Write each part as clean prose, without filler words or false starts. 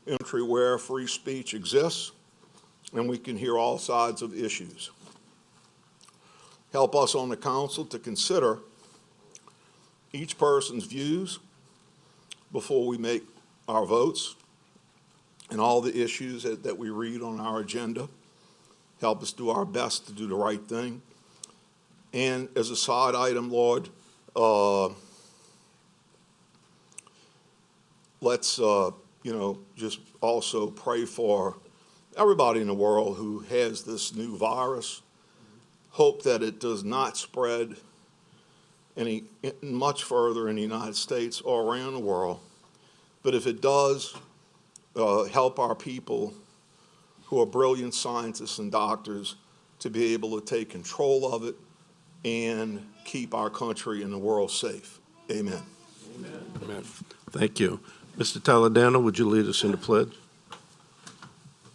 country where free speech exists and we can hear all sides of issues. Help us on the council to consider each person's views before we make our votes and all the issues that we read on our agenda. Help us do our best to do the right thing. And as a side item, Lord, let's just also pray for everybody in the world who has this new virus. Hope that it does not spread any much further in the United States or around the world. But if it does, help our people who are brilliant scientists and doctors to be able to take control of it and keep our country and the world safe. Amen. Amen. Amen. Thank you. Mr. Toledano, would you lead us in the pledge?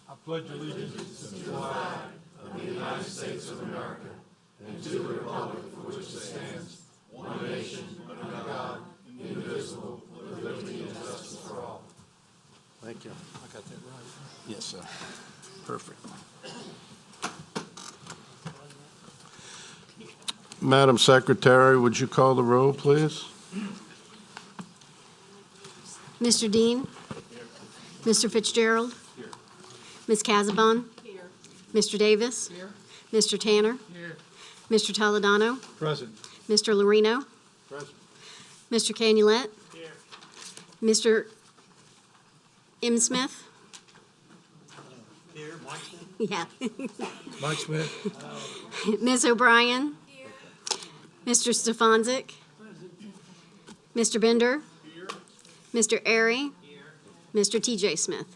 I pledge allegiance to the flag of the United States of America and to the republic for which it stands, one nation, under God, indivisible, with liberty and justice for all. Thank you. I got that right. Yes, sir. Perfect. Madam Secretary, would you call the roll, please? Mr. Dean? Here. Mr. Fitzgerald? Here. Ms. Casabon? Here. Mr. Davis? Here. Mr. Tanner? Here. Mr. Toledano? Present. Mr. Lorino? Present. Mr. Canulet? Here. Mr. M. Smith? Here. Mike Smith. Yeah. Mike Smith. Ms. O'Brien? Here. Mr. Stefanczyk? Mr. Bender? Here. Mr. Airy? Here. Mr. T.J. Smith?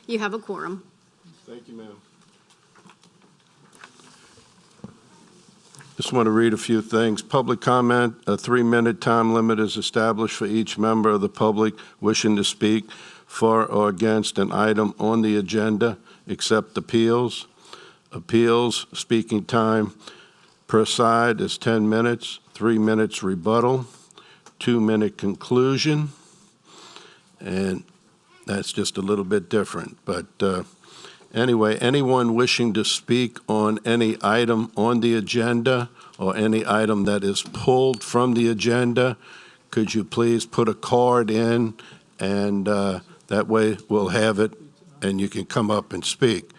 You have a quorum. Thank you, ma'am. Just want to read a few things. Public comment, a 3-minute time limit is established for each member of the public wishing to speak for or against an item on the agenda, except appeals. Appeals, speaking time per side is 10 minutes, 3 minutes rebuttal, 2-minute conclusion, and that's just a little bit different. But anyway, anyone wishing to speak on any item on the agenda or any item that is pulled from the agenda, could you please put a card in, and that way we'll have it and you can come up and speak.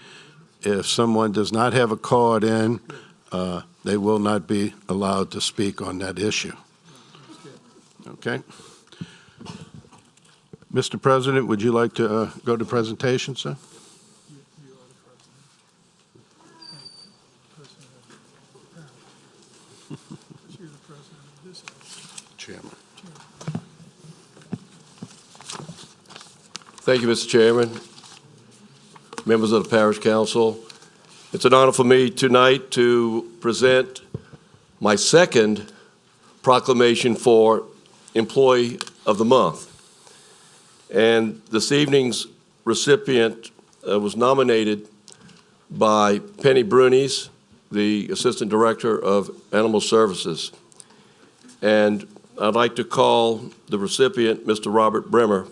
If someone does not have a card in, they will not be allowed to speak on that issue. Okay? Mr. President, would you like to go to presentation, sir? Chairman. Thank you, Mr. Chairman, members of the Parish Council. It's an honor for me tonight to present my second proclamation for Employee of the Month. And this evening's recipient was nominated by Penny Brunies, the Assistant Director of Animal Services. And I'd like to call the recipient, Mr. Robert Bremer,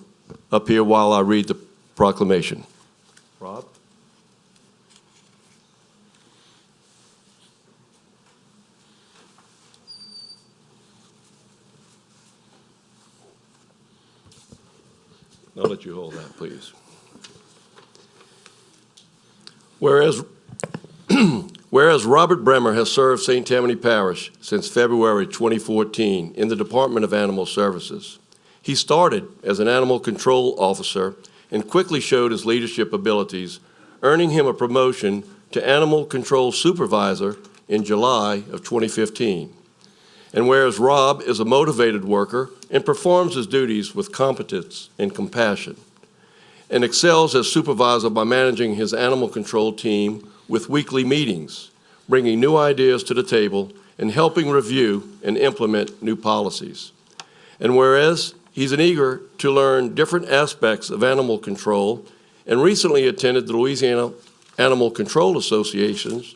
up here while I read the proclamation. Rob? I'll let you hold that, please. Whereas Robert Bremer has served St. Tammany Parish since February 2014 in the Department of Animal Services. He started as an animal control officer and quickly showed his leadership abilities, earning him a promotion to animal control supervisor in July of 2015. And whereas Rob is a motivated worker and performs his duties with competence and compassion, and excels as supervisor by managing his animal control team with weekly meetings, bringing new ideas to the table, and helping review and implement new policies. And whereas he's eager to learn different aspects of animal control and recently attended the Louisiana Animal Control Association's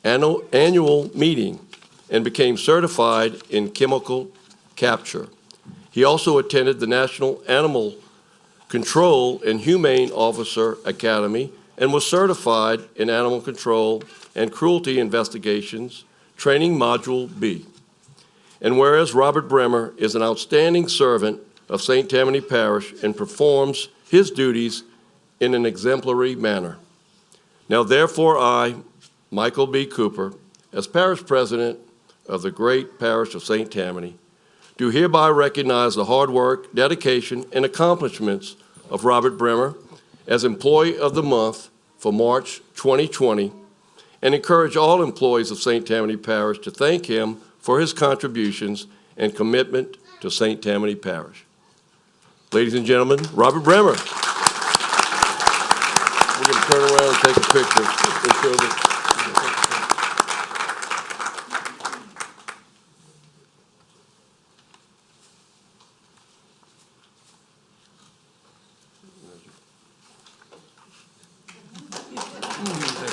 annual meeting and became certified in chemical capture. He also attended the National Animal Control and Humane Officer Academy and was certified in animal control and cruelty investigations, training Module B. And whereas Robert Bremer is an outstanding servant of St. Tammany Parish and performs his duties in an exemplary manner. Now therefore I, Michael B. Cooper, as Parish President of the great Parish of St. Tammany, do hereby recognize the hard work, dedication, and accomplishments of Robert Bremer as Employee of the Month for March 2020, and encourage all employees of St. Tammany Parish to thank him for his contributions and commitment to St. Tammany Parish. Ladies and gentlemen, Robert Bremer. We're going to turn around and take a picture and show this.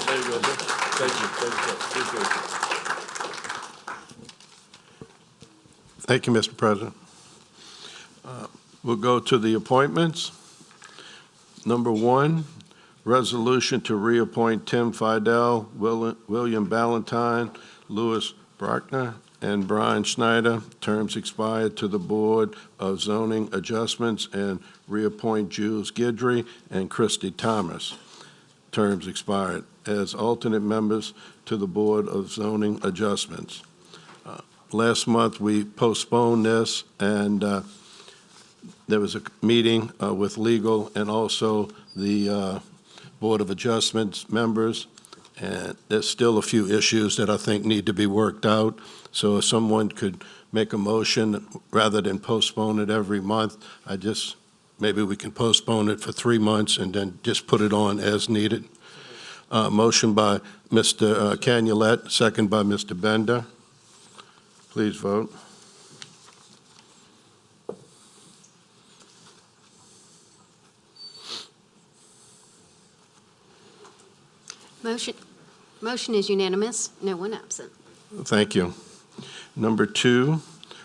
There you go, sir. Thank you. Appreciate it. Thank you, Mr. President. We'll go to the appointments. Number 1, resolution to reappoint Tim Fidel, William Ballantyne, Louis Brockner, and Brian Schneider, terms expired, to the Board of Zoning Adjustments, and reappoint Jules Guidry and Christy Thomas, terms expired, as alternate members to the Board of Zoning Adjustments. Last month, we postponed this, and there was a meeting with legal and also the Board of Adjustments members, and there's still a few issues that I think need to be worked out. So if someone could make a motion rather than postpone it every month, maybe we can postpone it for 3 months and then just put it on as needed. Motion by Mr. Canulet, second by Mr. Bender. Please vote. Motion is unanimous, no one absent. Thank you. Number 2,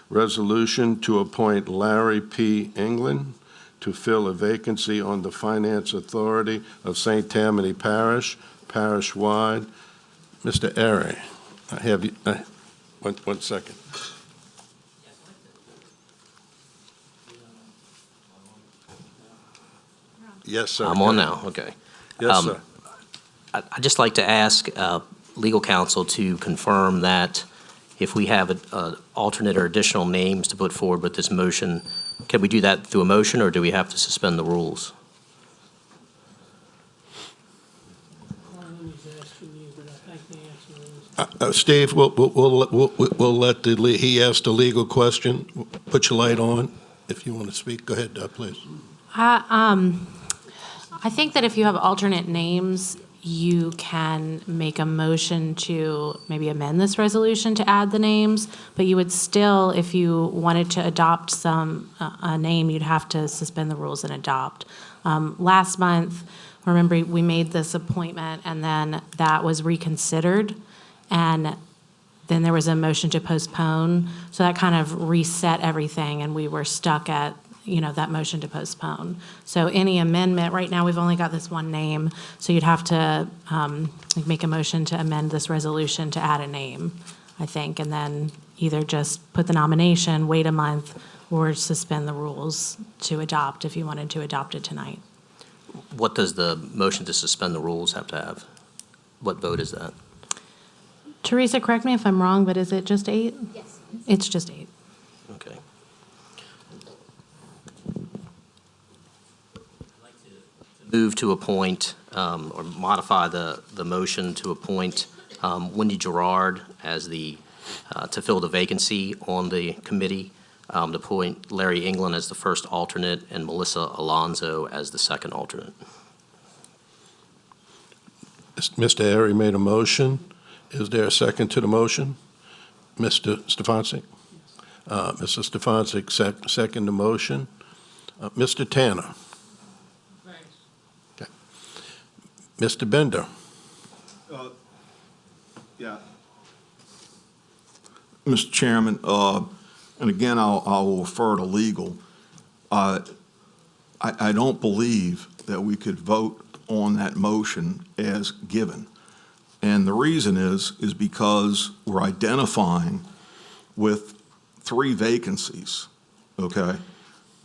resolution to appoint Larry P. England to fill a vacancy on the Finance Authority of St. Tammany Parish, parish-wide. Mr. Airy, I have you, one second. Yes, sir. I'm on now, okay. Yes, sir. I'd just like to ask legal counsel to confirm that if we have an alternate or additional names to put forward with this motion, can we do that through a motion, or do we have to suspend the rules? Steve, we'll let he ask the legal question. Put your light on if you want to speak. Go ahead, please. I think that if you have alternate names, you can make a motion to maybe amend this resolution to add the names, but you would still, if you wanted to adopt a name, you'd have to suspend the rules and adopt. Last month, remember, we made this appointment, and then that was reconsidered, and then there was a motion to postpone, so that kind of reset everything, and we were stuck at that motion to postpone. So any amendment, right now we've only got this one name, so you'd have to make a motion to amend this resolution to add a name, I think, and then either just put the nomination, wait a month, or suspend the rules to adopt if you wanted to adopt it tonight. What does the motion to suspend the rules have to have? What vote is that? Teresa, correct me if I'm wrong, but is it just 8? Yes. It's just 8. Okay. Move to appoint, or modify the motion to appoint Wendy Gerard as to fill the vacancy on the committee, to appoint Larry England as the first alternate and Melissa Alonzo as the second alternate. Mr. Airy made a motion. Is there a second to the motion? Mr. Stefancic? Mr. Stefancic second the motion. Mr. Tanner? Okay. Mr. Bender? Yeah. Mr. Chairman, and again, I'll refer to legal, I don't believe that we could vote on that motion as given. And the reason is because we're identifying with 3 vacancies, okay?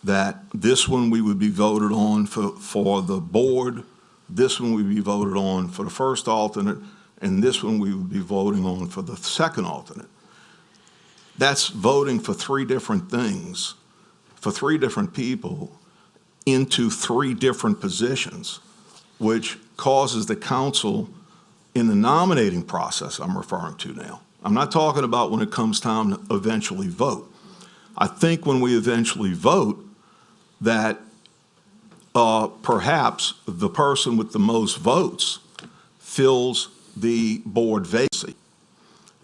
That this one we would be voted on for the board, this one would be voted on for the first alternate, and this one we would be voting on for the second alternate. That's voting for 3 different things, for 3 different people into 3 different positions, which causes the council in the nominating process I'm referring to now. I'm not talking about when it comes time to eventually vote. I think when we eventually vote that perhaps the person with the most votes fills the board vacancy.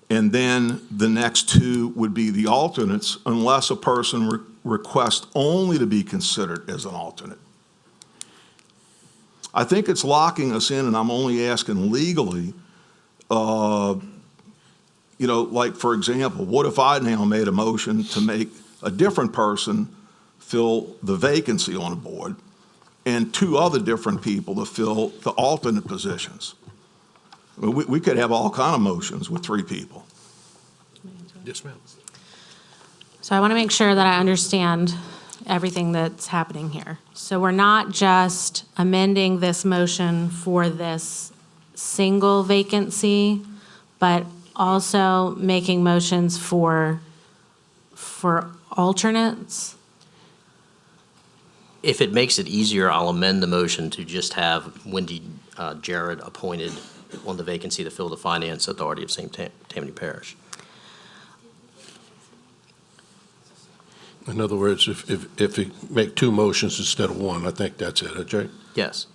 And then the next 2 would be the alternates unless a person requests only to be considered as an alternate. I think it's locking us in, and I'm only asking legally, like, for example, what if I now made a motion to make a different person fill the vacancy on a board and 2 other different people to fill the alternate positions? I mean, we could have all kind of motions with 3 people. Yes, ma'am. So I want to make sure that I understand everything that's happening here. So we're not just amending this motion for this single vacancy, but also making motions for alternates? If it makes it easier, I'll amend the motion to just have Wendy Jarrett appointed on the vacancy to fill the Finance Authority of St. Tammany Parish. In other words, if you make 2 motions instead of 1, I think that's it, okay? Yes.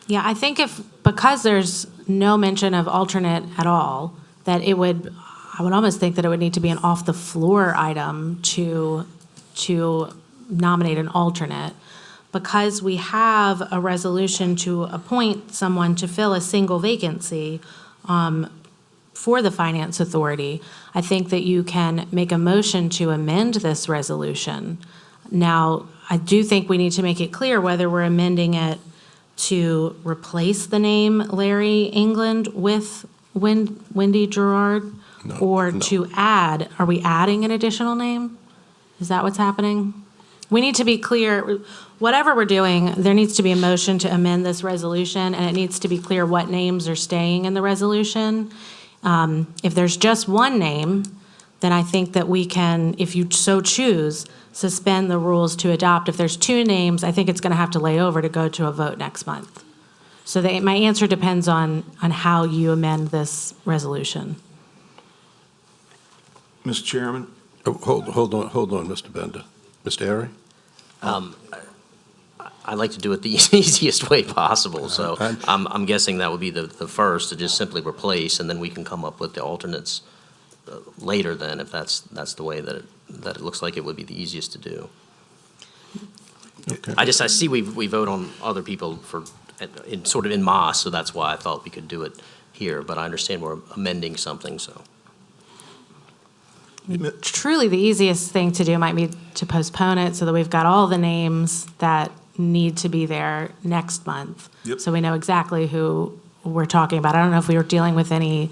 Yeah, I think because there's no mention of alternate at all, that I would almost think that it would need to be an off-the-floor item to nominate an alternate. Because we have a resolution to appoint someone to fill a single vacancy for the Finance Authority, I think that you can make a motion to amend this resolution. Now, I do think we need to make it clear whether we're amending it to replace the name Larry England with Wendy Gerard, or to add. Are we adding an additional name? Is that what's happening? We need to be clear. Whatever we're doing, there needs to be a motion to amend this resolution, and it needs to be clear what names are staying in the resolution. If there's just 1 name, then I think that we can, if you so choose, suspend the rules to adopt. If there's 2 names, I think it's going to have to lay over to go to a vote next month. So my answer depends on how you amend this resolution. Mr. Chairman? Oh, hold on, Mr. Bender. Mr. Airy? I'd like to do it the easiest way possible, so I'm guessing that would be the first, to just simply replace, and then we can come up with the alternates later then, if that's the way that it looks like it would be the easiest to do. Okay. I see we vote on other people sort of en masse, so that's why I thought we could do it here, but I understand we're amending something, so. Truly, the easiest thing to do might be to postpone it so that we've got all the names that need to be there next month. Yep. So we know exactly who we're talking about. I don't know if we were dealing with any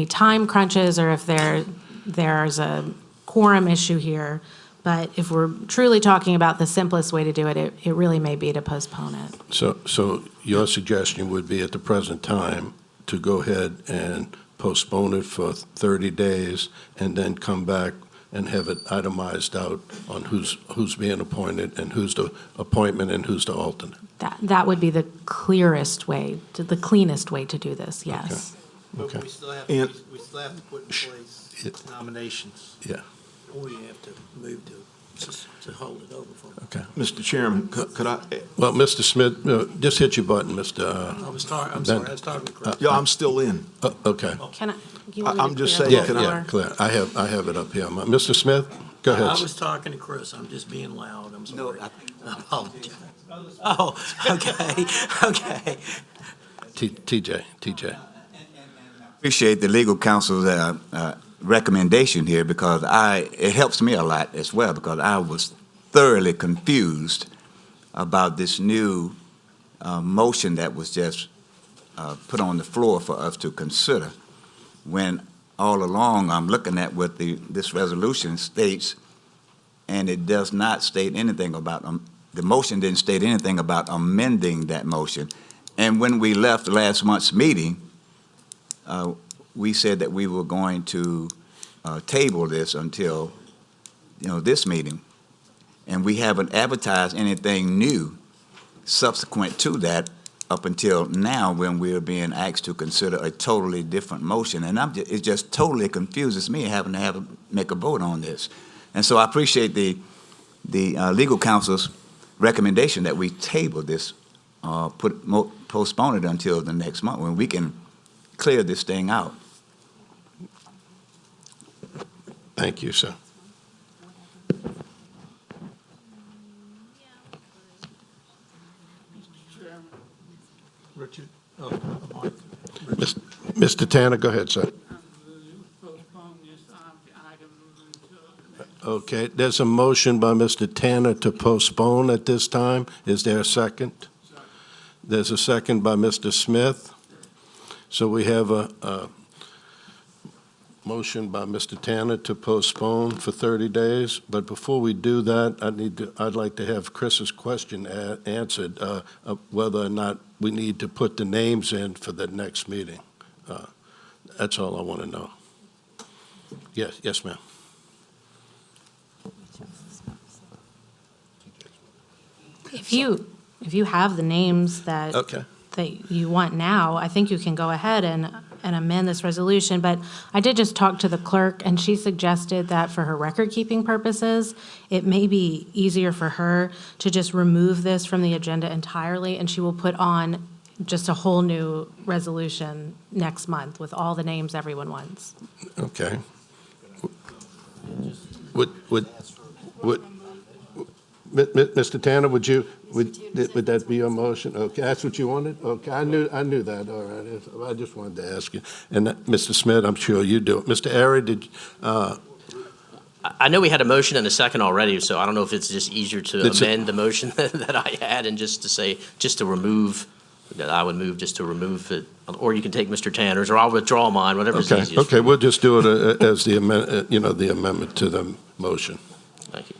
time crunches or if there's a quorum issue here. But if we're truly talking about the simplest way to do it, it really may be to postpone it. So your suggestion would be at the present time to go ahead and postpone it for 30 days and then come back and have it itemized out on who's being appointed and who's the appointment and who's the alternate. That would be the clearest way, the cleanest way to do this, yes. Okay. But we still have And- to put in place nominations. Yeah, Or we have to move to hold it over for. okay. Mr. Chairman, could I? Well, Mr. Smith, just hit your button, Mr. I'm sorry, I was talking to Chris. Yeah, I'm still in. Okay. Can you want me I'm to just clear saying, the can I- Yeah, floor? clear. I have it up here. Mr. Smith, go I ahead. was talking to Chris, I'm just being loud, I'm sorry. I apologize. Oh, okay. TJ. Appreciate the legal counsel's recommendation here because it helps me a lot as well because I was thoroughly confused about this new motion that was just put on the floor for us to consider when all along I'm looking at what this resolution states, and it does not state anything about the motion didn't state anything about amending that motion. And when we left last month's meeting, we said that we were going to table this until, this meeting. And we haven't advertised anything new subsequent to that up until now when we're being asked to consider a totally different motion. And it just totally confuses me having to make a vote on this. And so I appreciate the legal counsel's recommendation that we table this, postpone it until the next month when we can clear this thing out. Thank you, sir. Richard, Mike. Mr. Tanner, go ahead, sir. Postpone this item until. Okay, there's a motion by Mr. Tanner to postpone at this time. Is there a second? There's a second by Mr. Smith. So we have a motion by Mr. Tanner to postpone for 30 days. But before we do that, I'd like to have Chris's question answered, whether or not we need to put the names in for the next meeting. That's all I want to know. Yes, ma'am. If you have the names that Okay. that you want now, I think you can go ahead and amend this resolution. But I did just talk to the clerk, and she suggested that for her record-keeping purposes, it may be easier for her to just remove this from the agenda entirely, and she will put on just a whole new resolution next month with all the names everyone wants. Okay. Mr. Tanner, would that be your motion? Okay, that's what you wanted? Okay, I knew that, all right. I just wanted to ask you. And Mr. Smith, I'm sure you do it. Mr. Airy, I know we had a motion and a second already, so I don't know if it's just easier to amend the motion that I had and just to remove, that I would move just to remove it, or you can take Mr. Tanner's, or I'll withdraw mine, whatever's okay, easiest. okay, we'll just do it as the amendment to the motion. Thank you.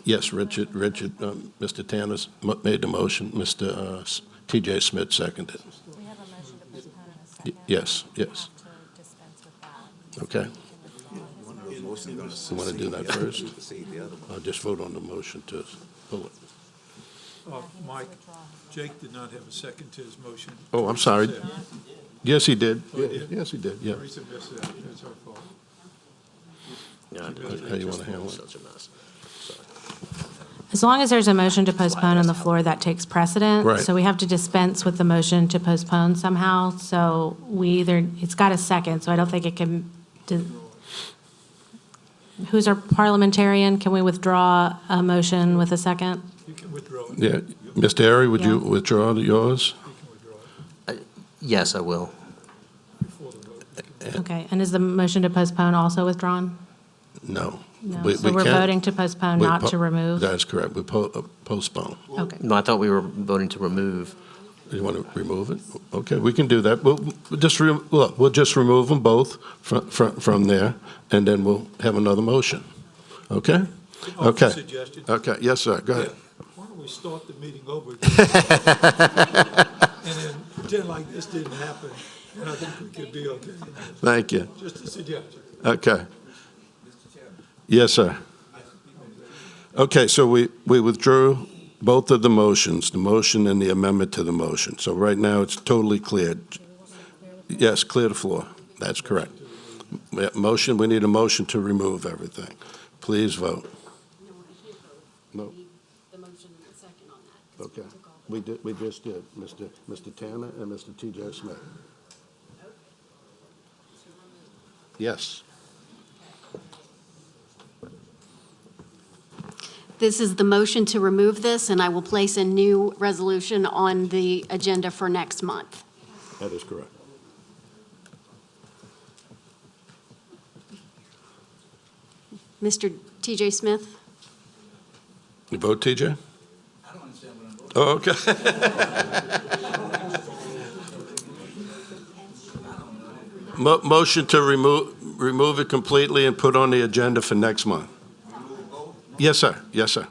Yes, Richard, Mr. Tanner's made the motion. Mr. T.J. Smith seconded. We have a motion to postpone in a second. Yes. We have to dispense with that. Okay. You want to do that first? I'll just vote on the motion to pull it. Mike, Jake did not have a second to his motion. Oh, I'm sorry. Yes, he did. Oh, he did? Yes, he did, yeah. Teresa missed that. It's our fault. Yeah, How you want to handle it? Such a mess. As long as there's a motion to postpone on the floor, that takes precedent. Right. So we have to dispense with the motion to postpone somehow. So it's got a second, so I don't think it can, who's our parliamentarian? Can we withdraw a motion with a second? You can withdraw it. Yeah. Mr. Airy, would you Yeah. withdraw yours? You can withdraw it Yes, I will. before the vote. Okay, and is the motion to postpone also withdrawn? No. No, so we're voting to postpone, not to remove? That's correct. We postpone. Okay. No, I thought we were voting to remove. You want to remove it? Okay, we can do that. We'll just remove them both from there, and then we'll have another motion. Okay? Okay. Suggestion. Okay, yes, sir, go ahead. Why don't we start the meeting over again? And then pretend like this didn't happen, and I think we could be okay. Thank you. Just a suggestion. Okay. Yes, sir. Okay, so we withdrew both of the motions, the motion and the amendment to the motion. So right now, it's totally cleared. Yes, clear the floor. That's correct. We need a motion to remove everything. Please vote. No. The motion and the second on that. Okay. We just did, Mr. Tanner and Mr. T.J. Smith. Yes. This is the motion to remove this, and I will place a new resolution on the agenda for next month. That is correct. Mr. TJ Smith? You vote, TJ? I don't understand what I'm voting. Oh, okay. Motion to remove it completely and put on the agenda for next month. Yes, sir. Yes, sir.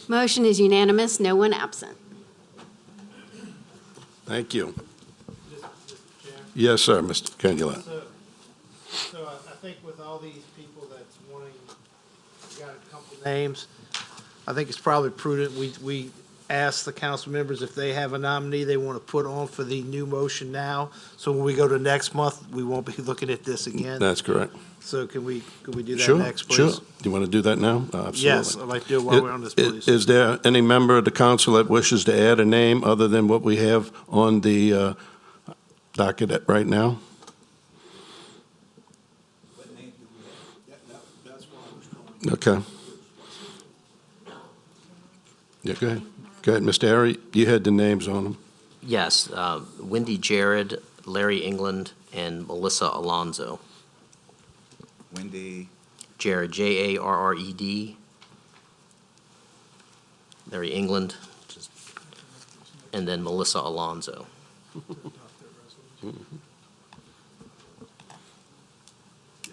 Motion is unanimous, no one absent. Thank you. Yes, sir, Mr. Kenula. So I think with all these people that's wanting, we got a couple names, I think it's probably prudent, we ask the council members if they have a nominee they want to put on for the new motion now. So when we go to next month, we won't be looking at this again. That's correct. So could we do that Sure, next, please? sure. Do you want to do that now? Absolutely. Yes, I'd like to do it while we're on this, please. Is there any member of the council that wishes to add a name other than what we have on the docket right now? Okay. Yeah, go ahead. Go ahead, Mr. Airy. You had the names on them. Yes, Wendy Jared, Larry England, and Melissa Alonzo. Wendy, Jared, Jarred. Larry England, and then Melissa Alonzo.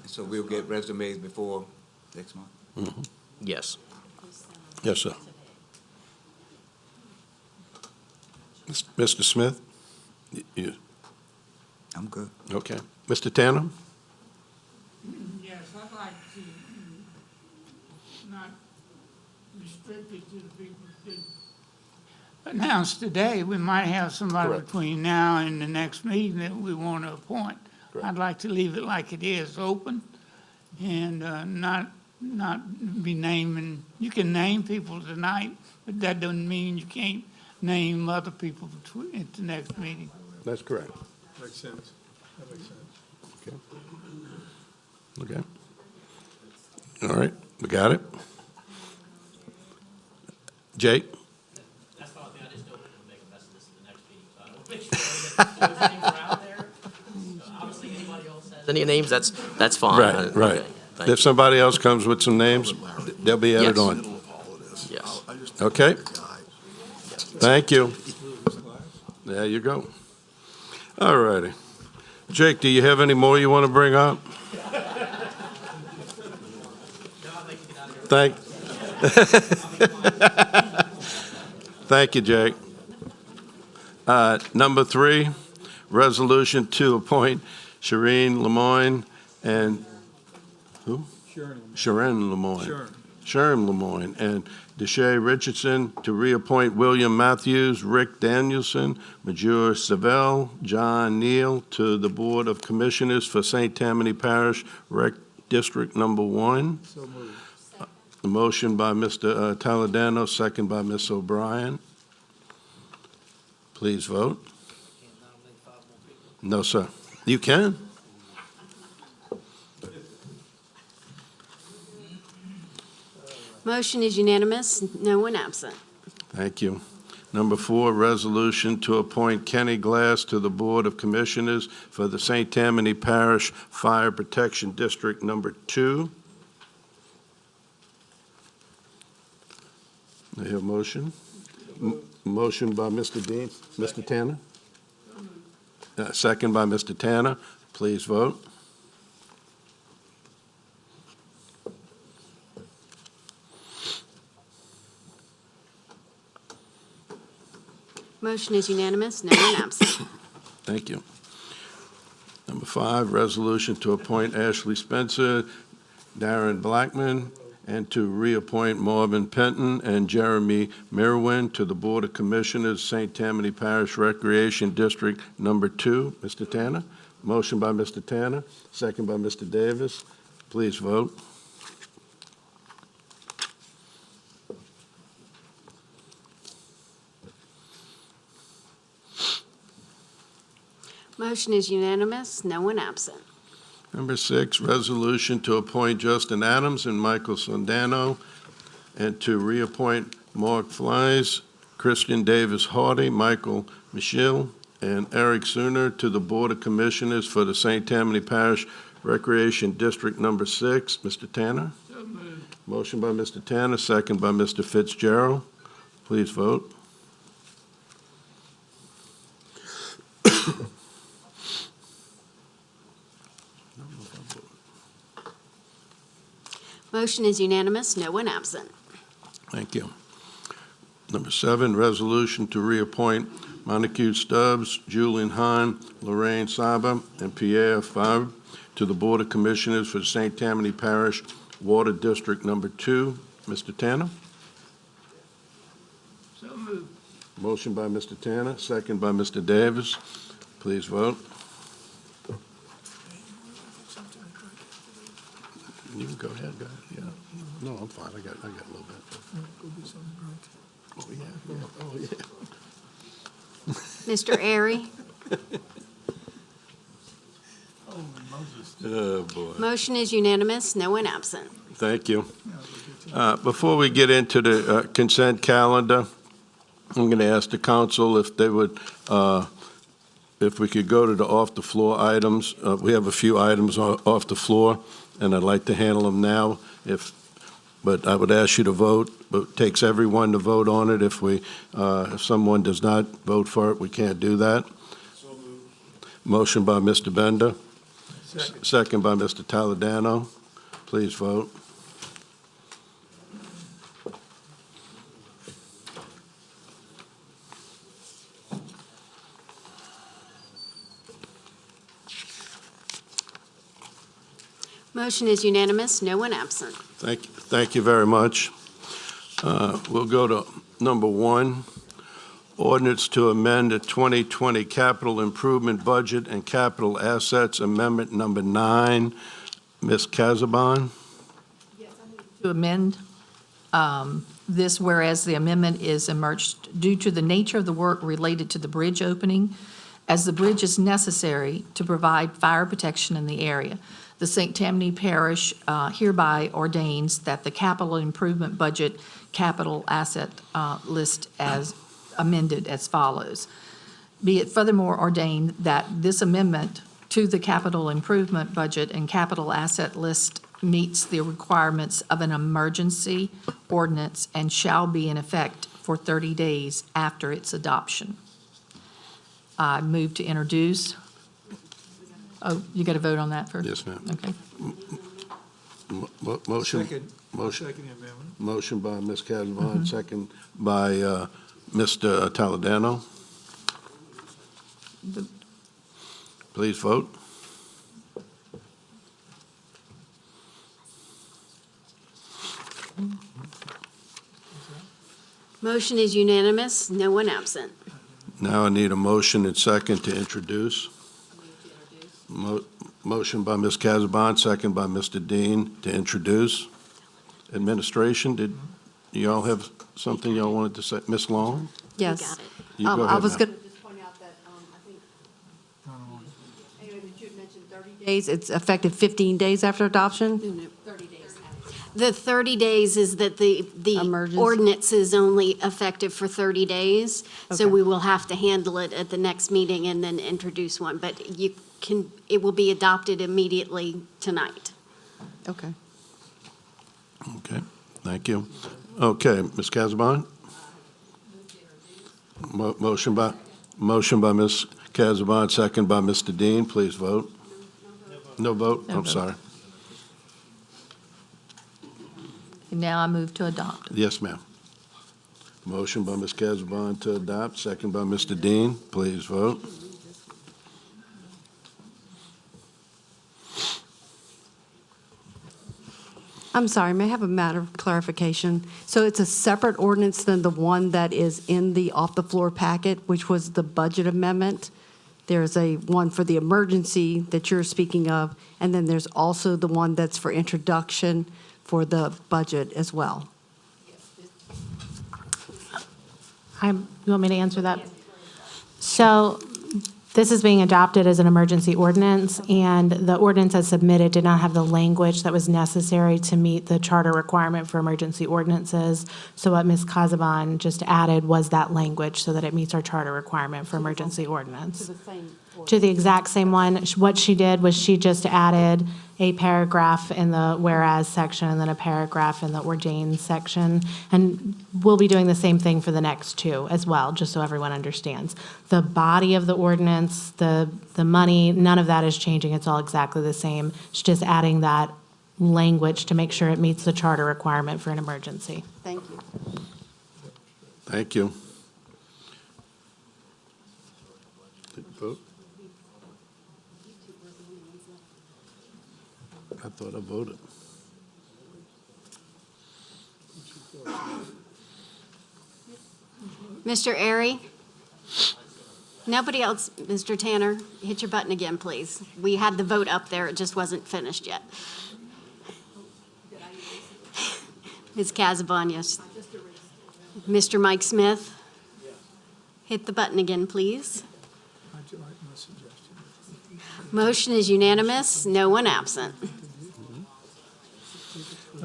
so we'll get resumes before next month? Yes. Yes, sir. Mr. Smith? You, I'm good. okay. Mr. Tanner? Yes, I'd like to not restrict it to the people that announced today. We might have somebody Correct. between now and the next meeting that we want to appoint. Correct. I'd like to leave it like it is, open, and not be naming, you can name people tonight, but that doesn't mean you can't name other people at the next meeting. That's correct. Makes sense. That makes sense. Okay. All right, we got it. Jake? That's the only thing, I just don't want to make a mess of this in the next meeting, so I don't make sure that those names are out there. So obviously, anybody else has any names, that's fine. Right, right. Okay, thank If somebody else comes with some names, they'll be added Yes. on. you. Yes. Okay? Thank you. There you go. All righty. Jake, do you have any more you want to bring up? Thank you, Jake. Number 3, resolution to appoint Shireen Lemoyne and, who? Sharon Lemoyne. Sharon Lemoyne and Deshae Richardson to reappoint William Matthews, Rick Danielson, Major Savell, John Neal to the Board of Commissioners for St. Tammany Parish, Rec District Number 1. So moved. A motion by Mr. Toledano, second by Ms. O'Brien. Please vote. No, sir. You can. Motion is unanimous, no one absent. Thank you. Number 4, resolution to appoint Kenny Glass to the Board of Commissioners for the St. Tammany Parish Fire Protection District Number 2. I hear a motion. Motion by Mr. Dean. Mr. Tanner? Second by Mr. Tanner. Please vote. Motion is unanimous, no one absent. Thank you. Number 5, resolution to appoint Ashley Spencer, Darren Blackman, and to reappoint Marvin Penton and Jeremy Merwin to the Board of Commissioners, St. Tammany Parish Recreation District Number 2. Mr. Tanner? Motion by Mr. Tanner, second by Mr. Davis. Please vote. Motion is unanimous, no one absent. Number 6, resolution to appoint Justin Adams and Michael Sondano, and to reappoint Mark Flies, Christian Davis Hardy, Michael Michelle, and Eric Sooner to the Board of Commissioners for the St. Tammany Parish Recreation District Number 6. Mr. Tanner? Motion by Mr. Tanner, second by Mr. Fitzgerald. Please vote. Motion is unanimous, no one absent. Thank you. Number 7, resolution to reappoint Montague Stubbs, Julian Hahn, Lorraine Saba, and Pierre Favre to the Board of Commissioners for St. Tammany Parish Water District Number 2. Mr. Tanner? So moved. Motion by Mr. Tanner, second by Mr. Davis. Please vote. You can go ahead, yeah. No, I'm fine, I got a little bit. Go do something great. Oh, yeah. Mr. Airy? Oh, Moses. Oh, boy. Motion is unanimous, no one absent. Thank you. Before we get into the consent calendar, I'm going to ask the council if they would, if we could go to the off-the-floor items. We have a few items off the floor, and I'd like to handle them now. But I would ask you to vote. But it takes everyone to vote on it. If someone does not vote for it, we can't do that. So moved. Motion by Mr. Bender, Second. second by Mr. Toledano. Please vote. Motion is unanimous, no one absent. Thank you very much. We'll go to number 1, ordinance to amend the 2020 capital improvement budget and capital assets amendment number 9. Ms. Casabon? To amend this, whereas the amendment is emerged due to the nature of the work related to the bridge opening, as the bridge is necessary to provide fire protection in the area. The St. Tammany Parish hereby ordains that the capital improvement budget capital asset list as amended as follows. Be it furthermore ordained that this amendment to the capital improvement budget and capital asset list meets the requirements of an emergency ordinance and shall be in effect for 30 days after its adoption. I move to introduce. Oh, you got to vote on that first? Yes, ma'am. Okay. Motion. Second. Motion. Second amendment. Motion by Ms. Casabon, second by Mr. Toledano. Please vote. Motion is unanimous, no one absent. Now I need a motion and second to introduce. Motion by Ms. Casabon, second by Mr. Dean to introduce. Administration, did you all have something y'all wanted to say? Ms. Long? Got Yes. it. You go I ahead was now. going to just point out that, I think, anyway, that you had mentioned 30 days, it's effective 15 days after adoption? 30 days. The 30 days is that the Emergency. ordinance is only effective for 30 days. So Okay. we will have to handle it at the next meeting and then introduce one. But it will be adopted immediately tonight. Okay. Okay, thank you. Okay, Ms. Casabon? Motion by Ms. Casabon, second by Mr. Dean. Please vote. No vote? No I'm vote. sorry. Now I move to adopt. Yes, ma'am. Motion by Ms. Casabon to adopt, second by Mr. Dean. Please vote. I'm sorry, may I have a matter of clarification? So it's a separate ordinance than the one that is in the off-the-floor packet, which was the budget amendment? There's a one for the emergency that you're speaking of, and then there's also the one that's for introduction for the budget as well. You want me to answer that? So This is being adopted as an emergency ordinance, and the ordinance as submitted did not have the language that was necessary to meet the charter requirement for emergency ordinances. So what Ms. Casaban just added was that language so that it meets our charter requirement for emergency ordinance. To the exact same one. What she did was she just added a paragraph in the whereas section and then a paragraph in the ordained section. And we'll be doing the same thing for the next two as well, just so everyone understands. The body of the ordinance, the money, none of that is changing. It's all exactly the same. It's just adding that language to make sure it meets the charter requirement for an emergency. Thank you. Thank you. Did you vote? I thought I voted. Mr. Airy? Nobody else, Mr. Tanner, hit your button again, please. We had the vote up there, it just wasn't finished yet. Ms. Casaban, yes. Mr. Mike Smith? Hit the button again, please. How'd you like my suggestion? Motion is unanimous, no one absent.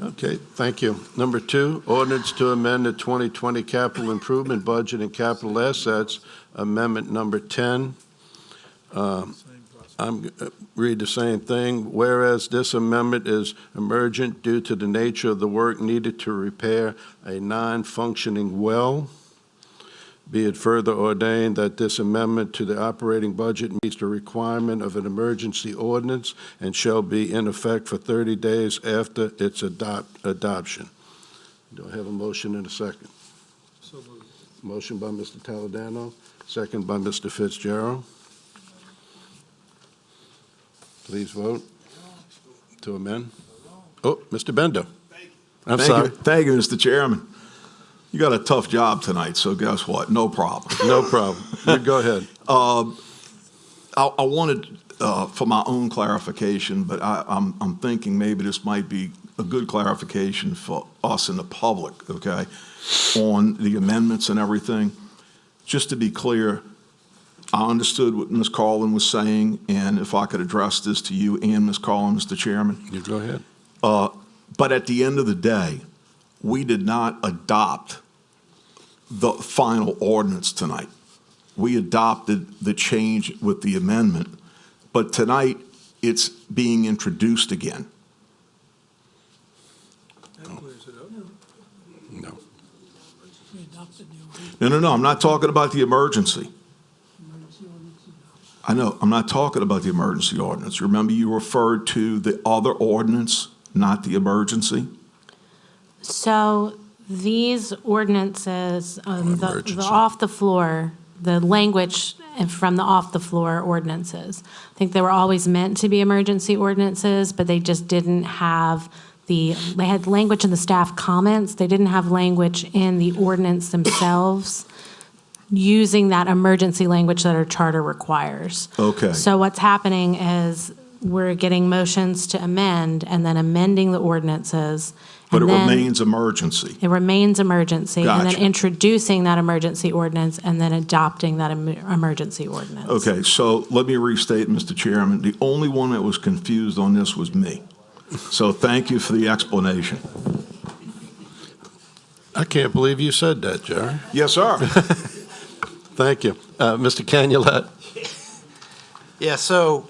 Okay, thank you. Number 2, ordinance to amend the 2020 capital improvement budget and capital assets, amendment number 10. I'm read the same thing. Whereas this amendment is emergent due to the nature of the work needed to repair a non-functioning well, be it further ordained that this amendment to the operating budget meets the requirement of an emergency ordinance and shall be in effect for 30 days after its adoption. Do I have a motion and a second? So moved. Motion by Mr. Taladano, second by Mr. Fitzgerald. Please vote to amend. Oh, Mr. Bender. I'm sorry. Thank you, Mr. Chairman. You got a tough job tonight, so guess what? No problem. No problem. You go ahead. I wanted, for my own clarification, but I'm thinking maybe this might be a good clarification for us in the public, okay, on the amendments and everything. Just to be clear, I understood what Ms. Carlin was saying, and if I could address this to you and Ms. Carlin, Mr. Chairman. You go ahead. But at the end of the day, we did not adopt the final ordinance tonight. We adopted the change with the amendment, but tonight it's being introduced again. That clears it up. No. We adopted the No, I'm not talking about the emergency. I know, I'm not talking about the emergency ordinance. Remember, you referred to the other ordinance, not the emergency? So these ordinances, the Emergency. off the floor, the language from the off the floor ordinances, I think they were always meant to be emergency ordinances, but they just didn't have they had language in the staff comments, they didn't have language in the ordinance themselves using that emergency language that our charter requires. Okay. So what's happening is we're getting motions to amend and then amending the ordinances. But it and then remains emergency. It remains emergency. And then Gotcha. introducing that emergency ordinance and then adopting that emergency ordinance. Okay, so let me restate, Mr. Chairman. The only one that was confused on this was me. So thank you for the explanation. I can't believe you said that, Jerry. Yes, sir. Thank you. Mr. Canulet. Yeah, so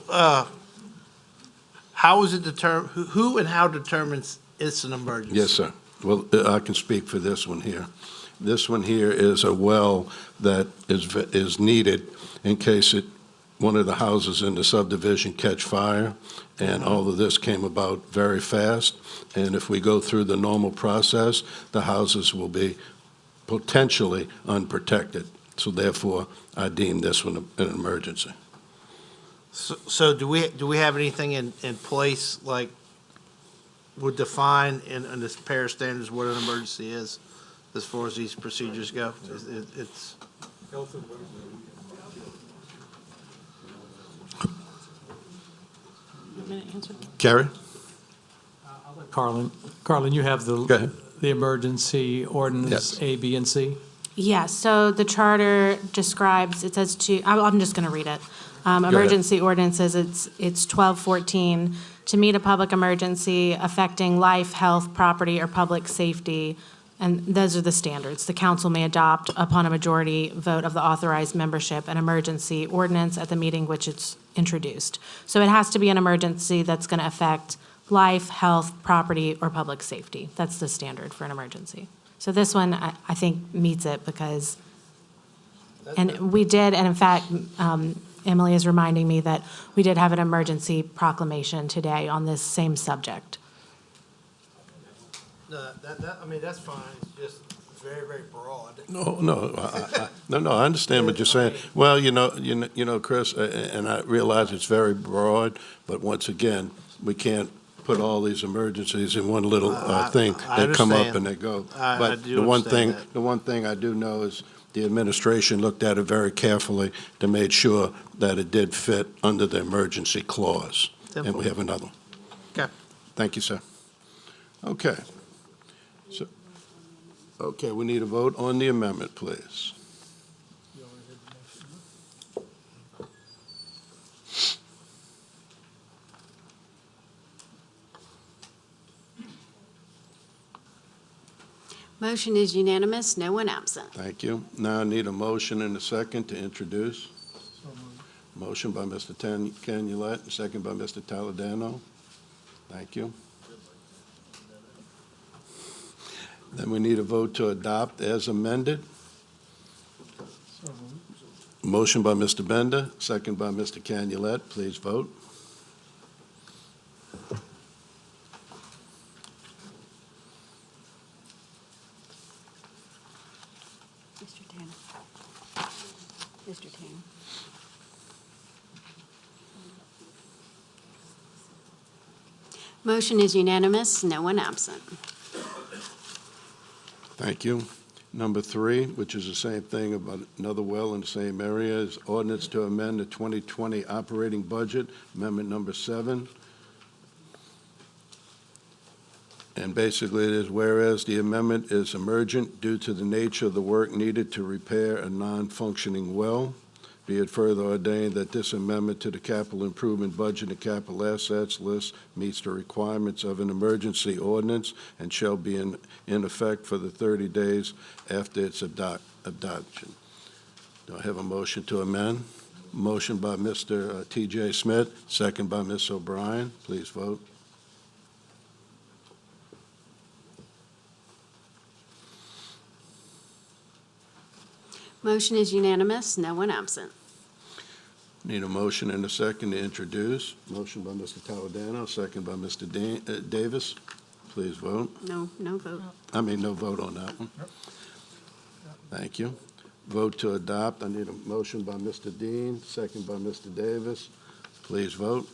how is it determined, who and how determines it's an emergency? Yes, sir. Well, I can speak for this one here. This one here is a well that is needed in case one of the houses in the subdivision catch fire, and all of this came about very fast. And if we go through the normal process, the houses will be potentially unprotected. So therefore, I deem this one an emergency. So do we have anything in place, like, would define in this parish standards what an emergency is as far as these procedures go? It's health and welfare. Carrie? Carlin, you have Go ahead. the emergency ordinance Yes. A, B, and C? Yes, so the charter describes, it says I'm just going to read it. Emergency ordinance says it's 1214, to meet a public emergency affecting life, health, property, or public safety, and those are the standards. The council may adopt, upon a majority vote of the authorized membership, an emergency ordinance at the meeting which it's introduced. So it has to be an emergency that's going to affect life, health, property, or public safety. That's the standard for an emergency. So this one, I think, meets it because, and we did, and in fact, Emily is reminding me that we did have an emergency proclamation today on this same subject. No, I mean, that's fine, it's just very, very broad. No, I understand what you're saying. Well, you know, Chris, and I realize it's very broad, but once again, we can't put all these emergencies in one little thing. I They come up understand. and they go. I But do the one understand thing, that. the one thing I do know is the administration looked at it very carefully to make sure that it did fit under the emergency clause. And we have another one. Okay. Thank you, sir. Okay. Okay, we need a vote on the amendment, please. Motion is unanimous, no one absent. Thank you. Now I need a motion and a second to introduce. Motion by Mr. Canulette, second by Mr. Taladano. Thank you. Then we need a vote to adopt as amended. Motion by Mr. Bender, second by Mr. Canulette. Please vote. Mr. Tanner. Mr. Tanner. Motion is unanimous, no one absent. Thank you. Number 3, which is the same thing about another well in the same area, is ordinance to amend the 2020 operating budget, amendment number 7. And basically it is, whereas the amendment is emergent due to the nature of the work needed to repair a non-functioning well, be it further ordained that this amendment to the capital improvement budget and capital assets list meets the requirements of an emergency ordinance and shall be in effect for the 30 days after its adoption. Do I have a motion to amend? Motion by Mr. T.J. Smith, second by Ms. O'Brien. Please vote. Motion is unanimous, no one absent. Need a motion and a second to introduce. Motion by Mr. Taladano, second by Mr. Davis. Please vote. No vote. No vote on that one. Thank you. Vote to adopt. I need a motion by Mr. Dean, second by Mr. Davis. Please vote.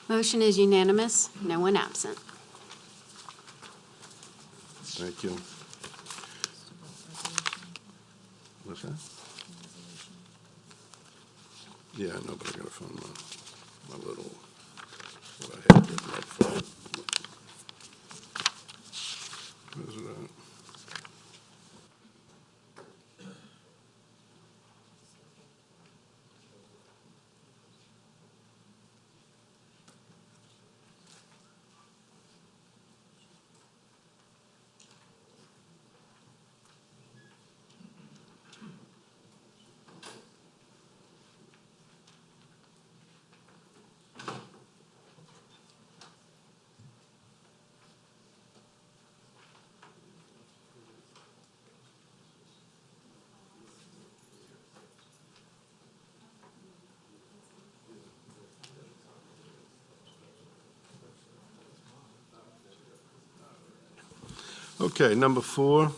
Motion is unanimous, no one absent. Thank you. What's that? Yeah, I know, but I gotta find my little, what I had written up front. Where's it at? Okay, number 4,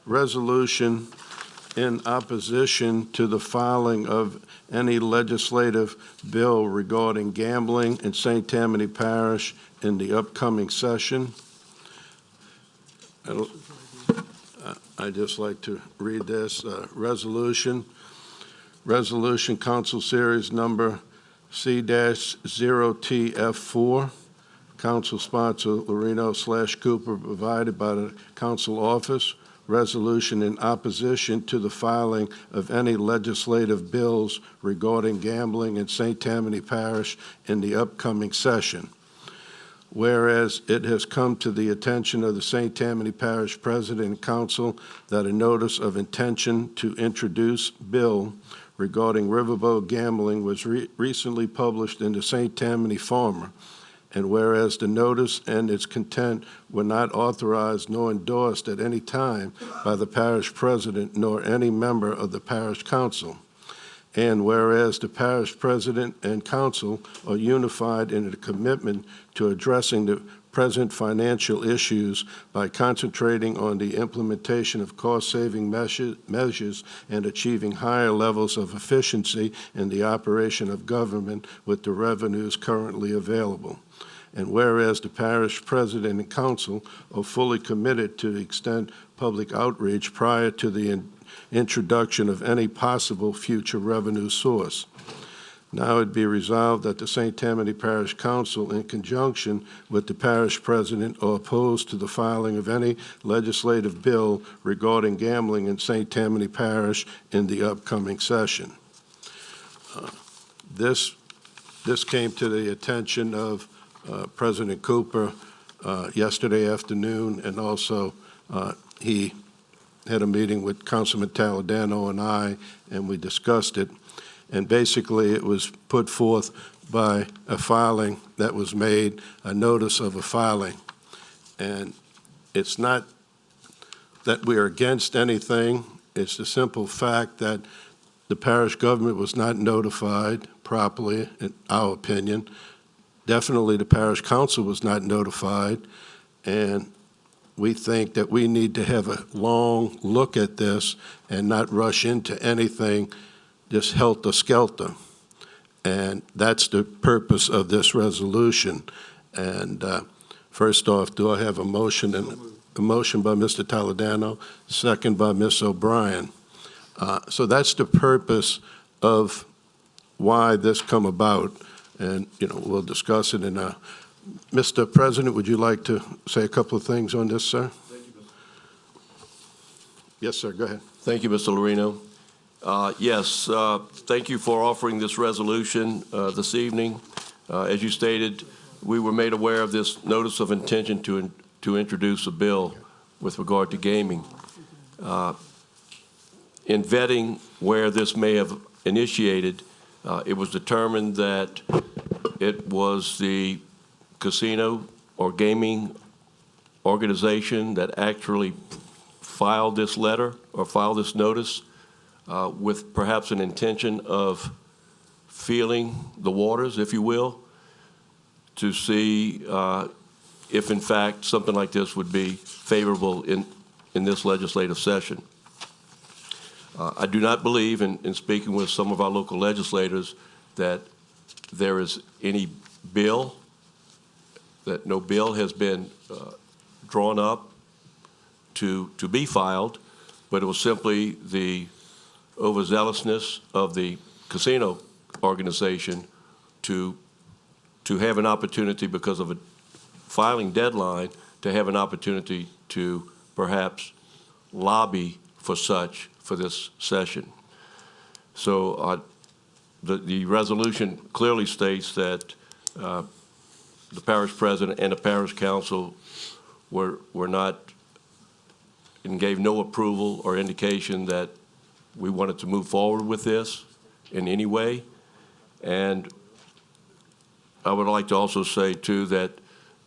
resolution in opposition to the filing of any legislative bill regarding gambling in St. Tammany Parish in the upcoming session. I'd just like to read this resolution. Resolution Council Series Number C-0TF4, council sponsor Lorino/Cooper, provided by the council office, resolution in opposition to the filing of any legislative bills regarding gambling in St. Tammany Parish in the upcoming session. Whereas it has come to the attention of the St. Tammany Parish President and Council that a notice of intention to introduce bill regarding riverboat gambling was recently published in the St. Tammany Farmer, and whereas the notice and its content were not authorized nor endorsed at any time by the parish president nor any member of the parish council, and whereas the parish president and council are unified in a commitment to addressing the present financial issues by concentrating on the implementation of cost-saving measures and achieving higher levels of efficiency in the operation of government with the revenues currently available. And whereas the parish president and council are fully committed to extend public outreach prior to the introduction of any possible future revenue source. Now it be resolved that the St. Tammany Parish Council, in conjunction with the parish president, are opposed to the filing of any legislative bill regarding gambling in St. Tammany Parish in the upcoming session. This came to the attention of President Cooper yesterday afternoon, and also he had a meeting with Councilman Taladano and I, and we discussed it. And basically, it was put forth by a filing that was made, a notice of a filing. And it's not that we are against anything. It's the simple fact that the parish government was not notified properly, in our opinion. Definitely, the parish council was not notified. And we think that we need to have a long look at this and not rush into anything just helter-skelter. And that's the purpose of this resolution. And first off, do I have a motion? A motion by Mr. Taladano, second by Ms. O'Brien. So that's the purpose of why this come about. And, we'll discuss it. And Mr. President, would you like to say a couple of things on this, sir? Thank you, Mr. Yes, sir, go ahead. Thank you, Mr. Lorino. Yes, thank you for offering this resolution this evening. As you stated, we were made aware of this notice of intention to introduce a bill with regard to gaming. In vetting where this may have initiated, it was determined that it was the casino or gaming organization that actually filed this letter or filed this notice with perhaps an intention of feeling the waters, if you will, to see if in fact something like this would be favorable in this legislative session. I do not believe, in speaking with some of our local legislators, that there is any bill, that no bill has been drawn up to be filed, but it was simply the overzealousness of the casino organization to have an opportunity, because of a filing deadline, to have an opportunity to perhaps lobby for such for this session. So the resolution clearly states that the parish president and the parish council were not and gave no approval or indication that we wanted to move forward with this in any way. And I would like to also say, too, that,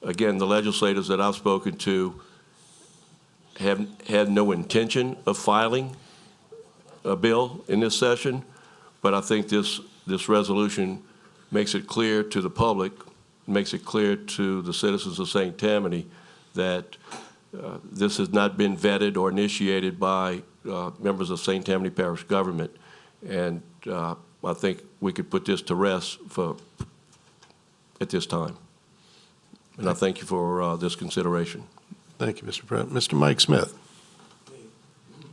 again, the legislators that I've spoken to have had no intention of filing a bill in this session, but I think this resolution makes it clear to the public, makes it clear to the citizens of St. Tammany that this has not been vetted or initiated by members of St. Tammany Parish government. And I think we could put this to rest at this time. And I thank you for this consideration. Thank you, Mr. President. Mr. Mike Smith.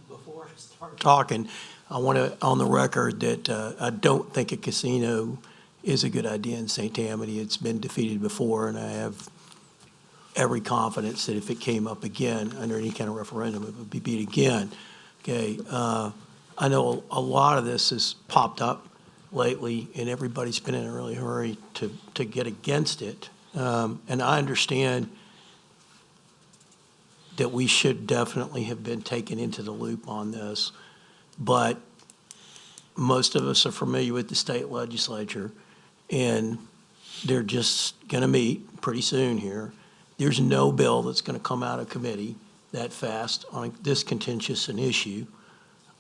Before I start talking, I want to, on the record, that I don't think a casino is a good idea in St. Tammany. It's been defeated before, and I have every confidence that if it came up again under any kind of referendum, it would be beat again. Okay, I know a lot of this has popped up lately, and everybody's been in a really hurry to get against it. And I understand that we should definitely have been taken into the loop on this, but most of us are familiar with the state legislature, and they're just going to meet pretty soon here. There's no bill that's going to come out of committee that fast on this contentious an issue.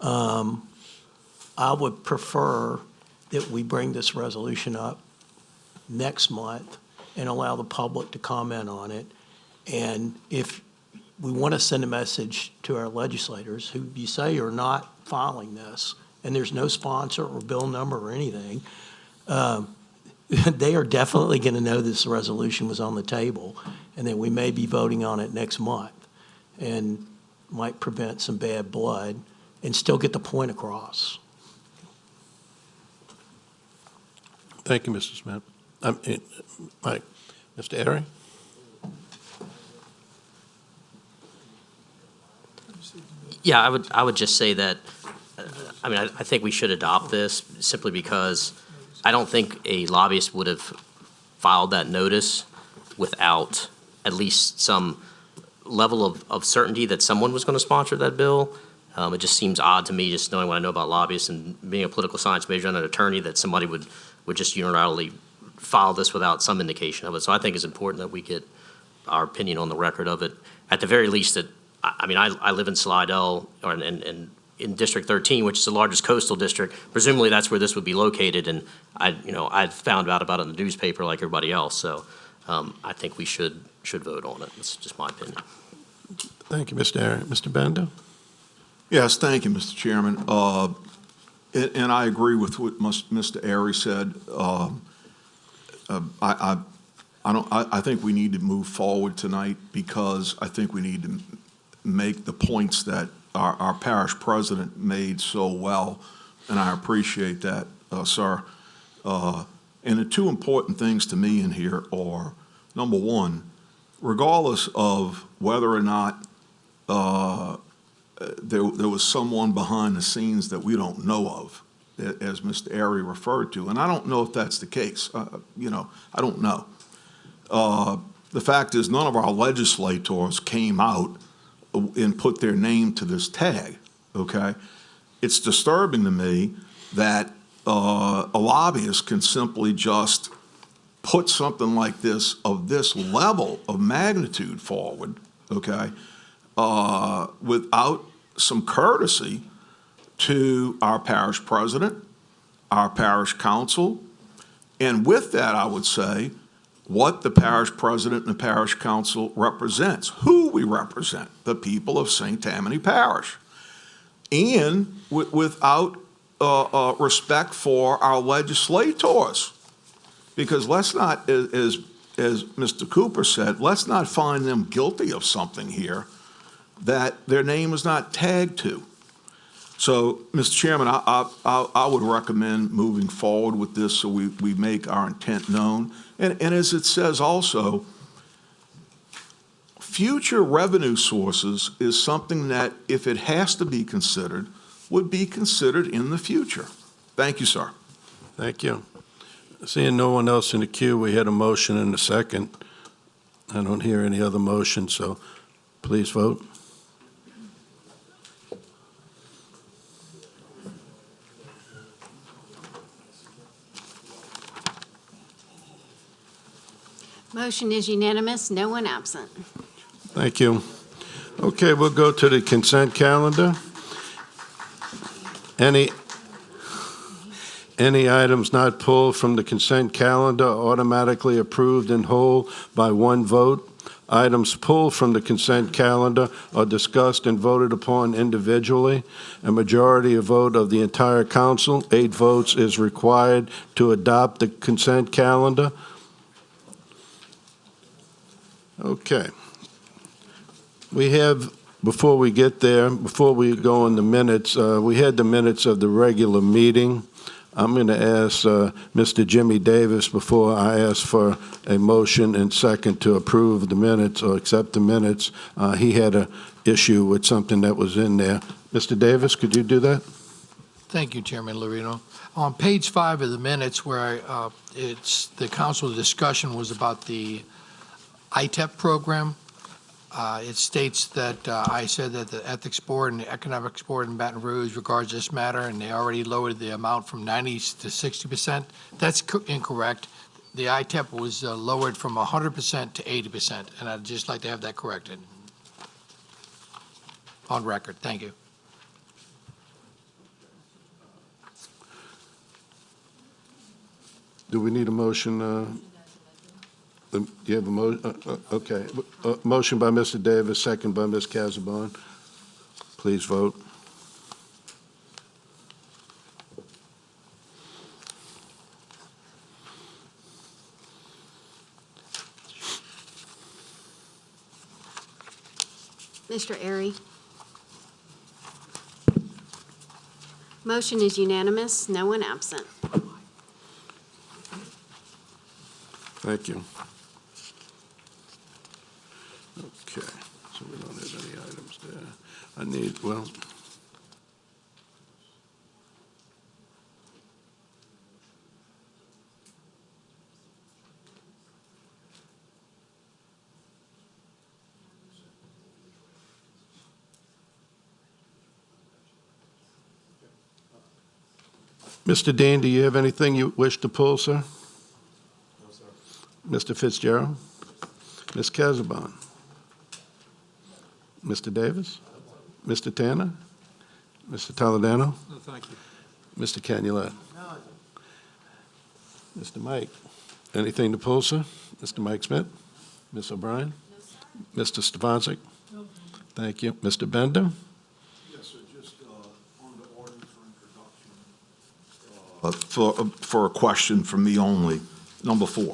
I would prefer that we bring this resolution up next month and allow the public to comment on it. And if we want to send a message to our legislators who you say are not filing this, and there's no sponsor or bill number or anything, they are definitely going to know this resolution was on the table and that we may be voting on it next month and might prevent some bad blood and still get the point across. Thank you, Mr. Smith. Mike, Mr. Airy? Yeah, I would just say that, I think we should adopt this simply because I don't think a lobbyist would have filed that notice without at least some level of certainty that someone was going to sponsor that bill. It just seems odd to me, just knowing what I know about lobbyists and being a political science major and an attorney, that somebody would just unilaterally file this without some indication of it. So I think it's important that we get our opinion on the record of it. At the very least, that I live in Slidell, or in District 13, which is the largest coastal district. Presumably, that's where this would be located, and I'd found out about it in the newspaper like everybody else. So I think we should vote on it. That's just my opinion. Thank you, Mr. Airy. Mr. Bender? Yes, thank you, Mr. Chairman. And I agree with what Mr. Airy said. I think we need to move forward tonight because I think we need to make the points that our parish president made so well, and I appreciate that, sir. And the two important things to me in here are, number one, regardless of whether or not there was someone behind the scenes that we don't know of, as Mr. Airy referred to, and I don't know if that's the case. I don't know. The fact is, none of our legislators came out and put their name to this tag, okay? It's disturbing to me that a lobbyist can simply just put something like this, of this level of magnitude forward, okay, without some courtesy to our parish president, our parish council, and with that, I would say, what the parish president and the parish council represents, who we represent, the people of St. Tammany Parish, and without respect for our legislators. Because let's not, as Mr. Cooper said, let's not find them guilty of something here that their name is not tagged to. So, Mr. Chairman, I would recommend moving forward with this so we make our intent known. And as it says also, future revenue sources is something that, if it has to be considered, would be considered in the future. Thank you, sir. Thank you. Seeing no one else in the queue, we had a motion and a second. I don't hear any other motion, so please vote. Motion is unanimous, no one absent. Thank you. Okay, we'll go to the consent calendar. Any items not pulled from the consent calendar are automatically approved in whole by one vote. Items pulled from the consent calendar are discussed and voted upon individually. A majority of vote of the entire council, 8 votes, is required to adopt the consent calendar. Okay. We have, before we get there, before we go on the minutes, we had the minutes of the regular meeting. I'm going to ask Mr. Jimmy Davis before I ask for a motion and second to approve the minutes or accept the minutes. He had an issue with something that was in there. Mr. Davis, could you do that? Thank you, Chairman Lorino. On page 5 of the minutes where it's the council discussion was about the ITEP program, it states that I said that the Ethics Board and the Economics Board in Baton Rouge regards this matter, and they already lowered the amount from 90 to 60%. That's incorrect. The ITEP was lowered from 100% to 80%, and I'd just like to have that corrected on record. Thank you. Do we need a motion? Do you have a motion? Okay. Motion by Mr. Davis, second by Ms. Casabon. Please vote. Mr. Airy? Motion is unanimous, no one absent. Thank you. Okay, so we don't have any items there. I need, well, Mr. Dean, do you have anything you wish to pull, sir? No, sir. Mr. Fitzgerald? Ms. Casabon? Mr. Davis? Mr. Tanner? Mr. Toledano? No, thank you. Mr. Canulet? Mr. Mike? Anything to pull, sir? Mr. Mike Smith? Ms. O'Brien? No, sir. Mr. Stefanczyk? No. Thank you. Mr. Bender? Yes, sir, just on the ordinance for introduction. For a question from me only, number 4.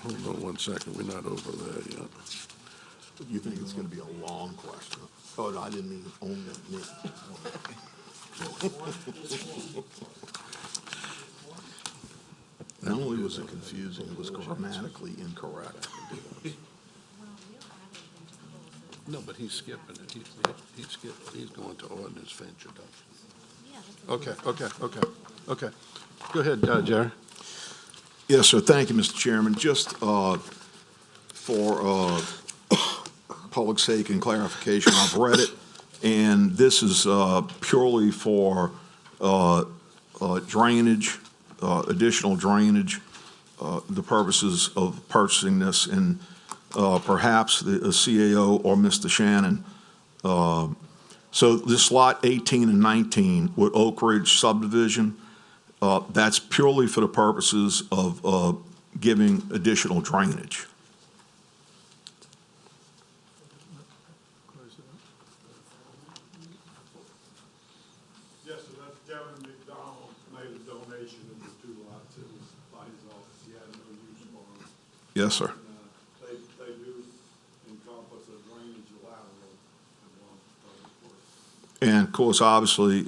Hold on 1 second, we're not over there yet. You think it's going to be a long question? Oh, no, I didn't mean only me. Not only was it confusing, it was grammatically incorrect. No, but he's skipping it. He's going to ordinance for introduction. Okay. Go ahead, Jerry. Yes, sir. Thank you, Mr. Chairman. Just for public sake and clarification, I've read it, and this is purely for drainage, additional drainage, the purposes of purchasing this, and perhaps the CAO or Mr. Shannon. So this lot 18 and 19 with Oak Ridge subdivision, that's purely for the purposes of giving additional drainage. Yes, sir, that's Kevin McDonald made a donation of the 2 lots. It was by his office. He had no use for them. Yes, sir. And, they do encompass a drainage lateral in one public work. And of course, obviously,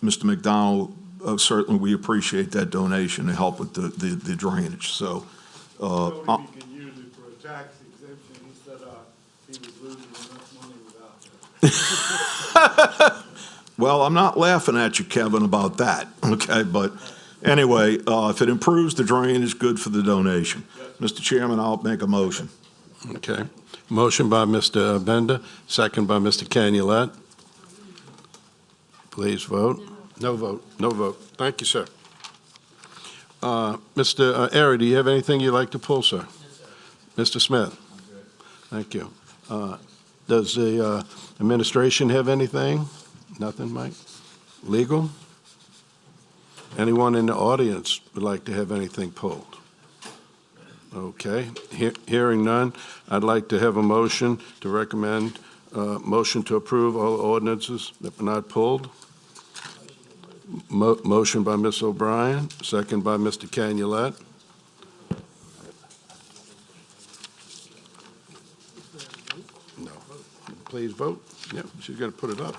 Mr. McDonald, certainly we appreciate that donation to help with the drainage. So, Told him he can use it for a tax exemption. He said he was losing enough money without that. well, I'm not laughing at you, Kevin, about that, okay? But anyway, if it improves the drainage, good for the donation. Mr. Chairman, I'll make a motion. Okay. Motion by Mr. Bender, second by Mr. Canulet. Please vote. No vote. Thank you, sir. Mr. Airy, do you have anything you'd like to pull, sir? Yes, sir. Mr. Smith? Thank you. Does the administration have anything? Nothing, Mike? Legal? Anyone in the audience would like to have anything pulled? Okay. Hearing none, I'd like to have a motion to recommend, motion to approve all ordinances that were not pulled. Motion by Ms. O'Brien, second by Mr. Canulet. No. Please vote. Yep, she's got to put it up.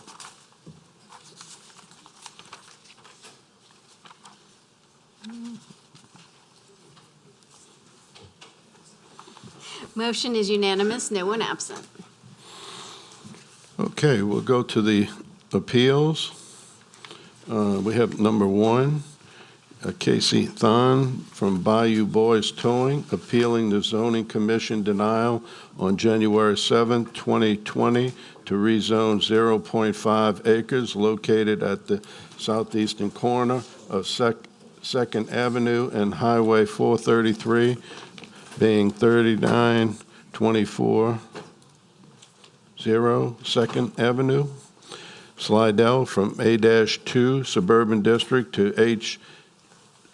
Motion is unanimous, no one absent. Okay, we'll go to the appeals. We have number one, Casey Thonn from Bayou Boys Towing, appealing the zoning commission denial on January 7, 2020, to rezone 0.5 acres located at the southeastern corner of Second Avenue and Highway 433, being 3924 Second Avenue. Slidell from A-2 Suburban District to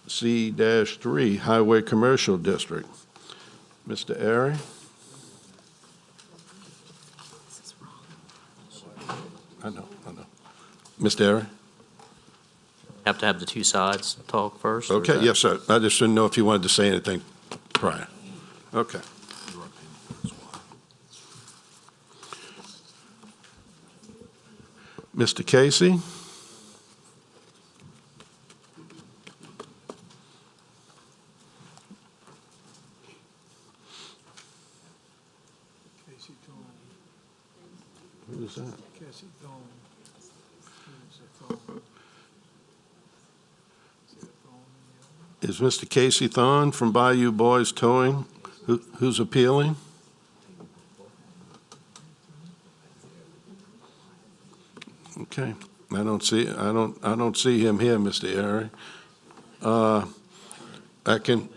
HC-3 Highway Commercial District. Mr. Airy? I know. Mr. Airy? Have to have the two sides talk first? or is Okay, that- yes, sir. I just didn't know if you wanted to say anything prior. Okay. Mr. Casey? Casey Thonn. Who is that? Casey Thonn. Thonn. Is Mr. Casey Thonn from Bayou Boys Towing, who's appealing? Okay, I don't see him here, Mr. Airy. I can,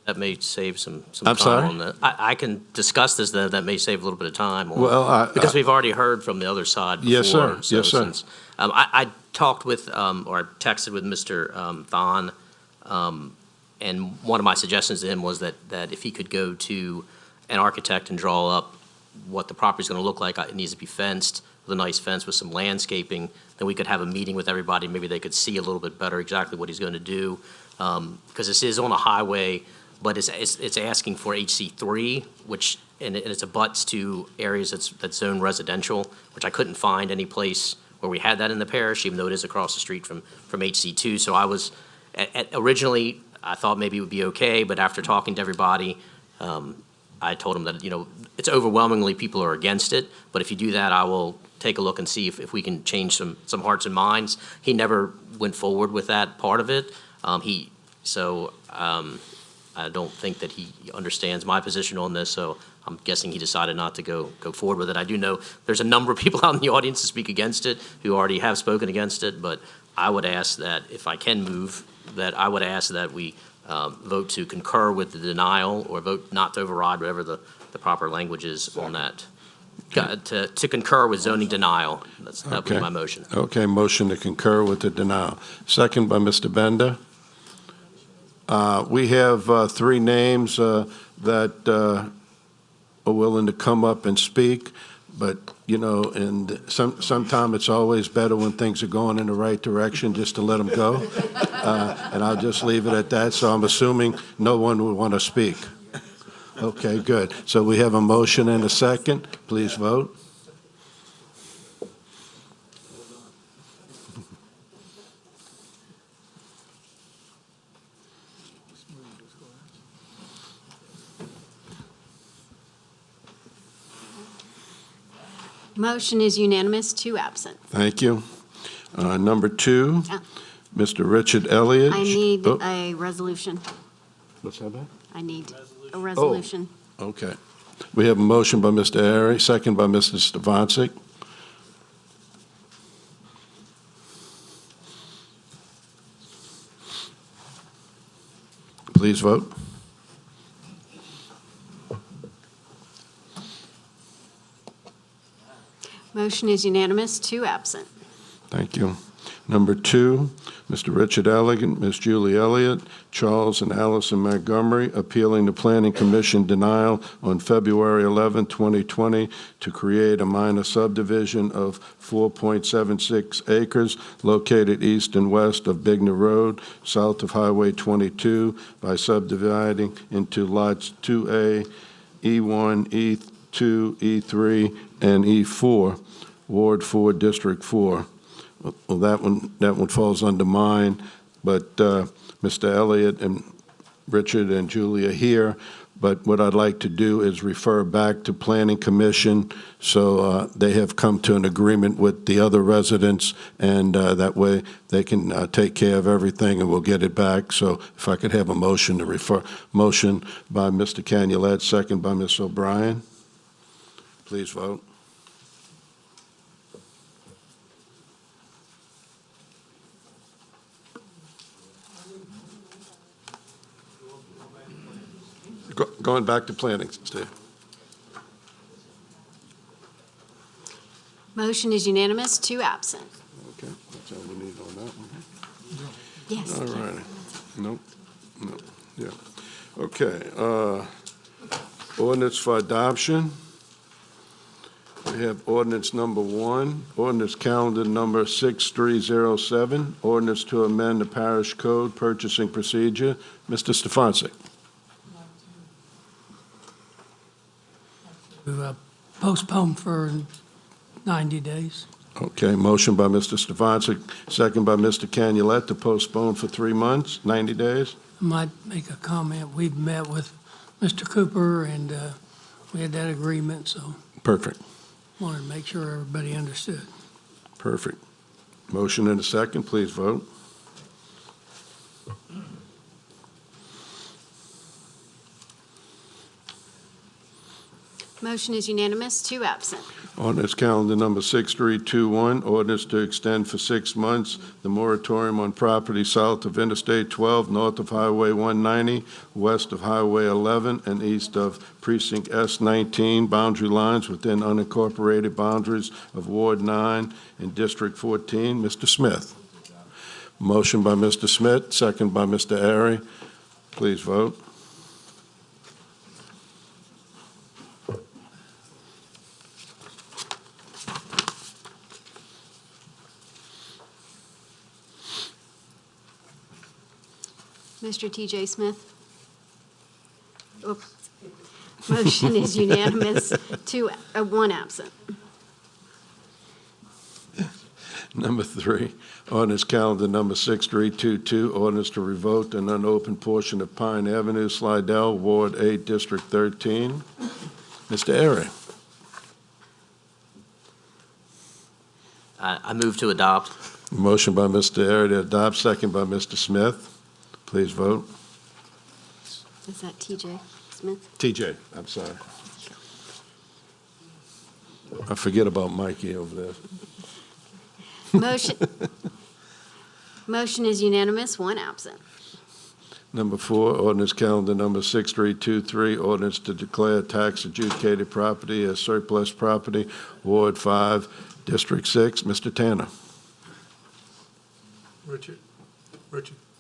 That may save some I'm time sorry? on that. I can discuss this, though. That may save a little bit of time. Well, Because we've already heard from the other side before. Yes, sir. So Yes, sir. since- I talked with, or texted with Mr. Thonn, and one of my suggestions to him was that if he could go to an architect and draw up what the property's going to look like, it needs to be fenced with a nice fence with some landscaping, then we could have a meeting with everybody. Maybe they could see a little bit better exactly what he's going to do. Because this is on a highway, but it's asking for HC3, which, and it's abuts to areas that's zoned residential, which I couldn't find any place where we had that in the parish, even though it is across the street from HC2. So I was, originally, I thought maybe it would be okay, but after talking to everybody, I told him that, it's overwhelmingly people are against it, but if you do that, I will take a look and see if we can change some hearts and minds. He never went forward with that part of it. I don't think that he understands my position on this, so I'm guessing he decided not to go forward with it. I do know there's a number of people out in the audience to speak against it, who already have spoken against it, but I would ask that, if I can move, that I would ask that we vote to concur with the denial, or vote not to override, whatever the proper language is on that. To concur with zoning denial. That would be Okay. my motion. Okay, motion to concur with the denial. Second by Mr. Bender. We have three names that are willing to come up and speak, but, and sometime it's always better when things are going in the right direction just to let them go. And I'll just leave it at that, so I'm assuming no one would want to speak. Okay, good. So we have a motion and a second. Please vote. Motion is unanimous, 2 absent. Thank you. Number two, Ah. Mr. Richard Elliott. I need Oh, a resolution. what's that about? I need a resolution. Okay. We have a motion by Mr. Airy, second by Mr. Stavancic. Please vote. Motion is unanimous, 2 absent. Thank you. Number two, Mr. Richard Elliott, Ms. Julie Elliott, Charles and Allison Montgomery, appealing the Planning Commission denial on February 11, 2020, to create a minor subdivision of 4.76 acres located east and west of Bigner Road, south of Highway 22, by subdividing into lots 2A, E1, E2, E3, and E4, Ward 4, District 4. Well, that one falls under mine. but Mr. Elliott and Richard and Julie are here. But what I'd like to do is refer back to Planning Commission, so they have come to an agreement with the other residents, and that way they can take care of everything, and we'll get it back. So if I could have a motion to refer, motion by Mr. Canulette, second by Ms. O'Brien. Please vote. Going back to planning, Steve. Motion is unanimous, 2 absent. Okay, that's all we need on that one. Yes. All right. Nope, nope, yeah. Okay, ordinance for adoption. We have ordinance number 1, ordinance calendar number 6307, ordinance to amend the parish code purchasing procedure. Mr. Stefanczyk. To postpone for 90 days. Okay, motion by Mr. Stefanczyk, second by Mr. Canulette to postpone for 3 months, 90 days. I might make a comment. We've met with Mr. Cooper, and we had that agreement, so Perfect, wanted to make sure everybody understood. perfect. Motion and a second, please vote. Motion is unanimous, 2 absent. Ordinance calendar number 6321, ordinance to extend for 6 months the moratorium on property south of Interstate 12, north of Highway 190, west of Highway 11, and east of Precinct S19, boundary lines within unincorporated boundaries of Ward 9 and District 14. Mr. Smith. Motion by Mr. Smith, second by Mr. Airy. Please vote. Mr. TJ Smith? Oops. Motion is unanimous, 1 absent. Number 3, ordinance calendar number 6322, ordinance to revoke an unopened portion of Pine Avenue, Slidell, Ward 8, District 13. Mr. Airy. I move to adopt. Motion by Mr. Airy to adopt, second by Mr. Smith. Please vote. Is that TJ Smith? TJ, I'm sorry. I forget about Mikey over there. Motion is unanimous, 1 absent. Number 4, ordinance calendar number 6323, ordinance to declare tax adjudicated property as surplus property, Ward 5, District 6. Mr. Tanner. Richard.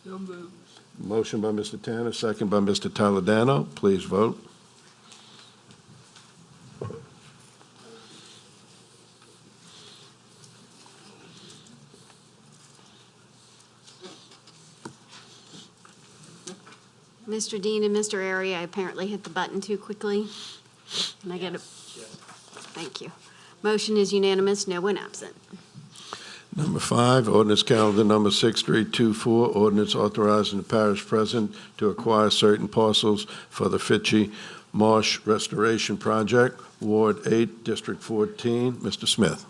So moved. Motion by Mr. Tanner, second by Mr. Toledano. Please vote. Mr. Dean and Mr. Airy, I apparently hit the button too quickly. Can I get a? Thank you. Motion is unanimous, no one absent. Number 5, ordinance calendar number 6324, ordinance authorizing the parish president to acquire certain parcels for the Fitchie Marsh Restoration Project, Ward 8, District 14. Mr. Smith.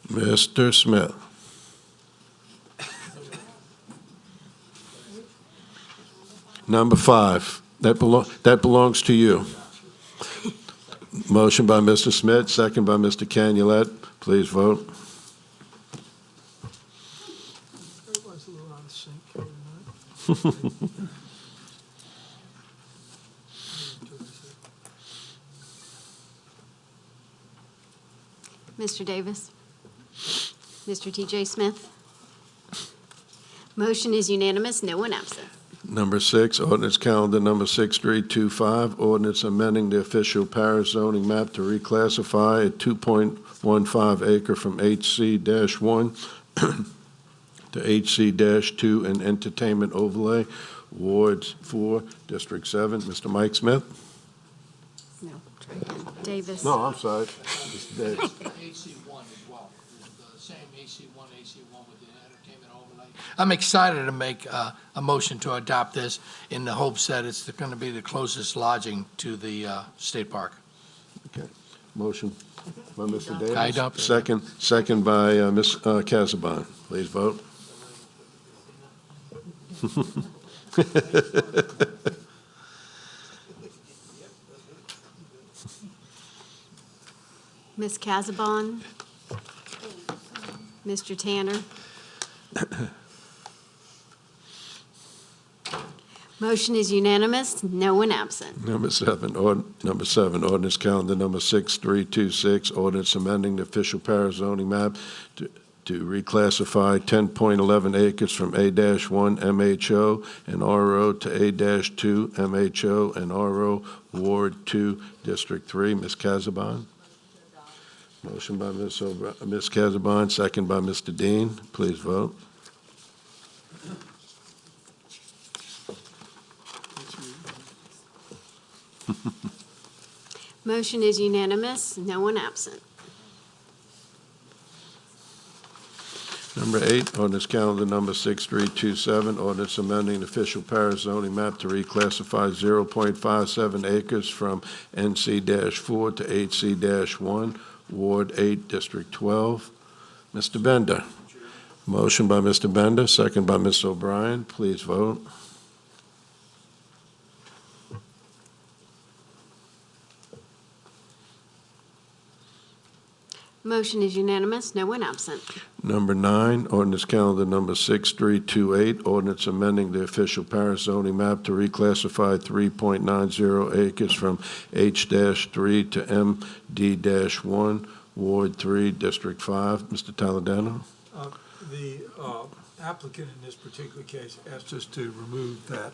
Mr. Smith. Number 5, that belongs to you. Motion by Mr. Smith, second by Mr. Canulette. Please vote. Everyone's a little out of sync here tonight. Mr. Davis? Mr. TJ Smith? Motion is unanimous, no one absent. Number 6, ordinance calendar number 6325, ordinance amending the official parish zoning map to reclassify a 2.15 acre from HC-1 to HC-2 and entertainment overlay, Ward 4, District 7. Mr. Mike Smith? No, try again. Davis? No, I'm sorry. Mr. Davis. AC-1 as well, the same AC-1 with the entertainment overlay. I'm excited to make a motion to adopt this in the hopes that it's going to be the closest lodging to the state park. Okay. Motion by Mr. Davis. I adopt it. Second by Ms. Casabon. Please vote. Ms. Casabon? Mr. Tanner? Motion is unanimous, no one absent. Number seven, ordinance calendar number 6326, ordinance amending the official parish zoning map to reclassify 10.11 acres from A-1 MHO and RO to A-2 MHO and RO, Ward 2, District 3. Ms. Casabon? Motion by Ms. Casabon, second by Mr. Dean. Please vote. Motion is unanimous, no one absent. Number 8, ordinance calendar number 6327, ordinance amending the official parish zoning map to reclassify 0.57 acres from NC-4 to HC-1, Ward 8, District 12. Mr. Bender. Motion by Mr. Bender, second by Ms. O'Brien. Please vote. Motion is unanimous, no one absent. Number 9, ordinance calendar number 6328, ordinance amending the official parish zoning map to reclassify 3.90 acres from H-3 to MD-1, Ward 3, District 5. Mr. Taladano? The applicant in this particular case asked us to remove that,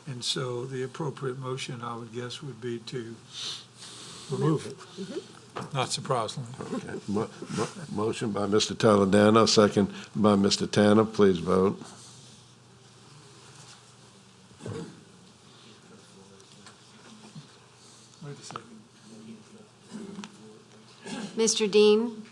and so the appropriate motion, I would guess, would be to remove it. Not surprisingly. Okay. Motion by Mr. Taladano, second by Mr. Tanner. Please vote. Wait a second. Mr. Dean?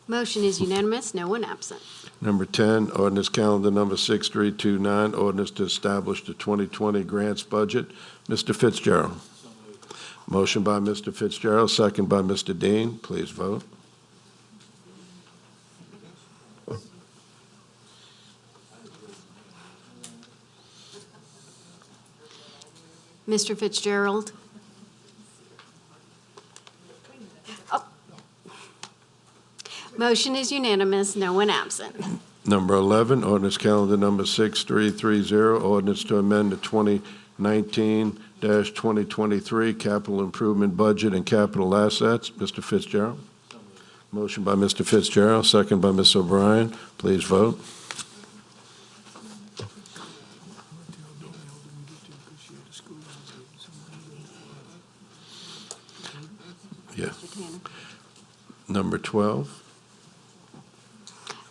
Motion is unanimous, no one absent. Number 10, ordinance calendar number 6329, ordinance to establish the 2020 grants budget. Mr. Fitzgerald. Motion by Mr. Fitzgerald, second by Mr. Dean. Please vote. Mr. Fitzgerald? Oh. Motion is unanimous, no one absent. Number 11, ordinance calendar number 6330, ordinance to amend the 2019-2023 capital improvement budget and capital assets. Mr. Fitzgerald. Motion by Mr. Fitzgerald, second by Ms. O'Brien. Please vote. Yeah. Number 12.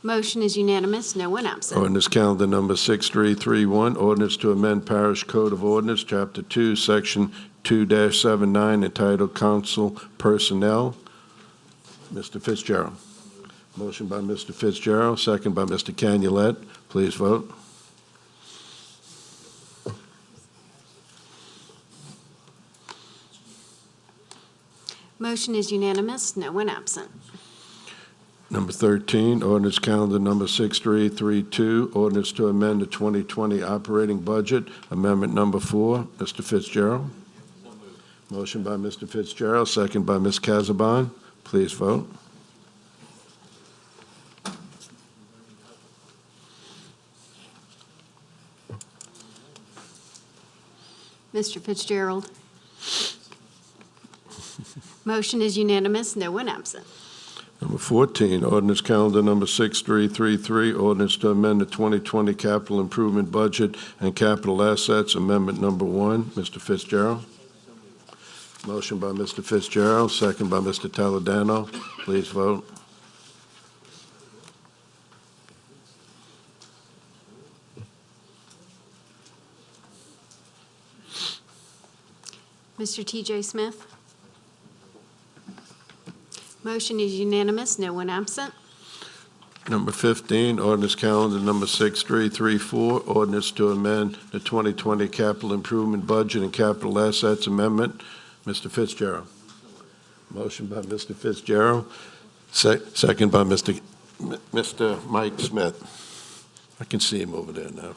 Motion is unanimous, no one absent. Ordinance calendar number 6331, ordinance to amend Parish Code of Ordinance, Chapter 2, Section 2-79, entitled Council Personnel. Mr. Fitzgerald. Motion by Mr. Fitzgerald, second by Mr. Canulette. Please vote. Motion is unanimous, no one absent. Number 13, ordinance calendar number 6332, ordinance to amend the 2020 operating budget, amendment number 4. Mr. Fitzgerald. Motion by Mr. Fitzgerald, second by Ms. Casabon. Please vote. Mr. Fitzgerald. Motion is unanimous, no one absent. Number 14, ordinance calendar number 6333, ordinance to amend the 2020 capital improvement budget and capital assets, amendment number 1. Mr. Fitzgerald. Motion by Mr. Fitzgerald, second by Mr. Taladano. Please vote. Mr. T.J. Smith. Motion is unanimous, no one absent. Number 15, ordinance calendar number 6334, ordinance to amend the 2020 capital improvement budget and capital assets amendment. Mr. Fitzgerald. Motion by Mr. Fitzgerald, second by Mr. Mike Smith. I can see him over there now.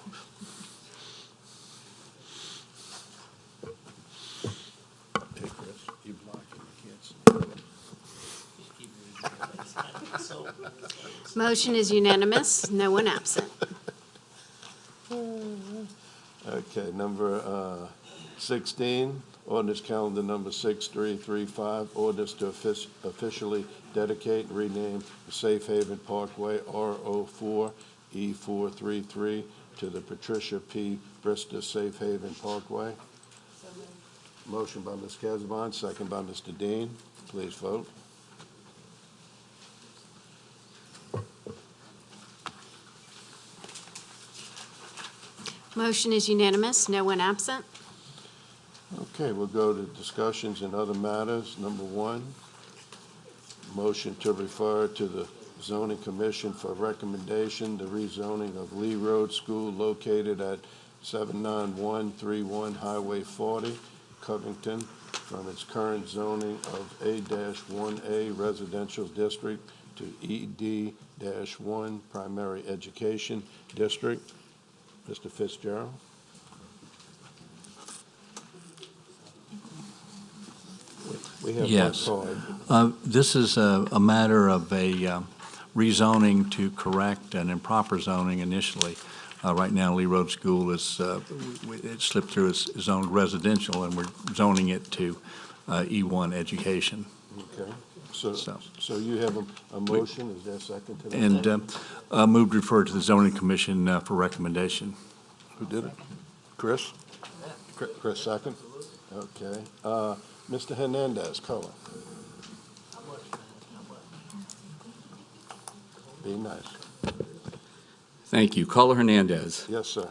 Hey, Chris, you blocking, you can't see. Motion is unanimous, no one absent. Okay, number 16, ordinance calendar number 6335, ordinance to officially dedicate and rename the Safe Haven Parkway R04 E433 to the Patricia P. Brister Safe Haven Parkway. Motion by Ms. Casabon, second by Mr. Dean. Please vote. Motion is unanimous, no one absent. Okay, we'll go to discussions and other matters. Number 1, motion to refer to the Zoning Commission for recommendation, the rezoning of Lee Road School located at 79131 Highway 40, Covington, from its current zoning of A-1A Residential District to ED-1 Primary Education District. Mr. Fitzgerald. We have Yes. one card. This is a matter of a rezoning to correct an improper zoning initially. Right now, Lee Road School is, it slipped through as zoned residential, and we're zoning it to E1 education. Okay, so you have a motion, is there a second to that? And moved to refer to the zoning commission for recommendation. Who did it? Chris? Chris, second? Okay. Mr. Hernandez, color. Be nice. Thank you. Caller Hernandez. Yes, sir.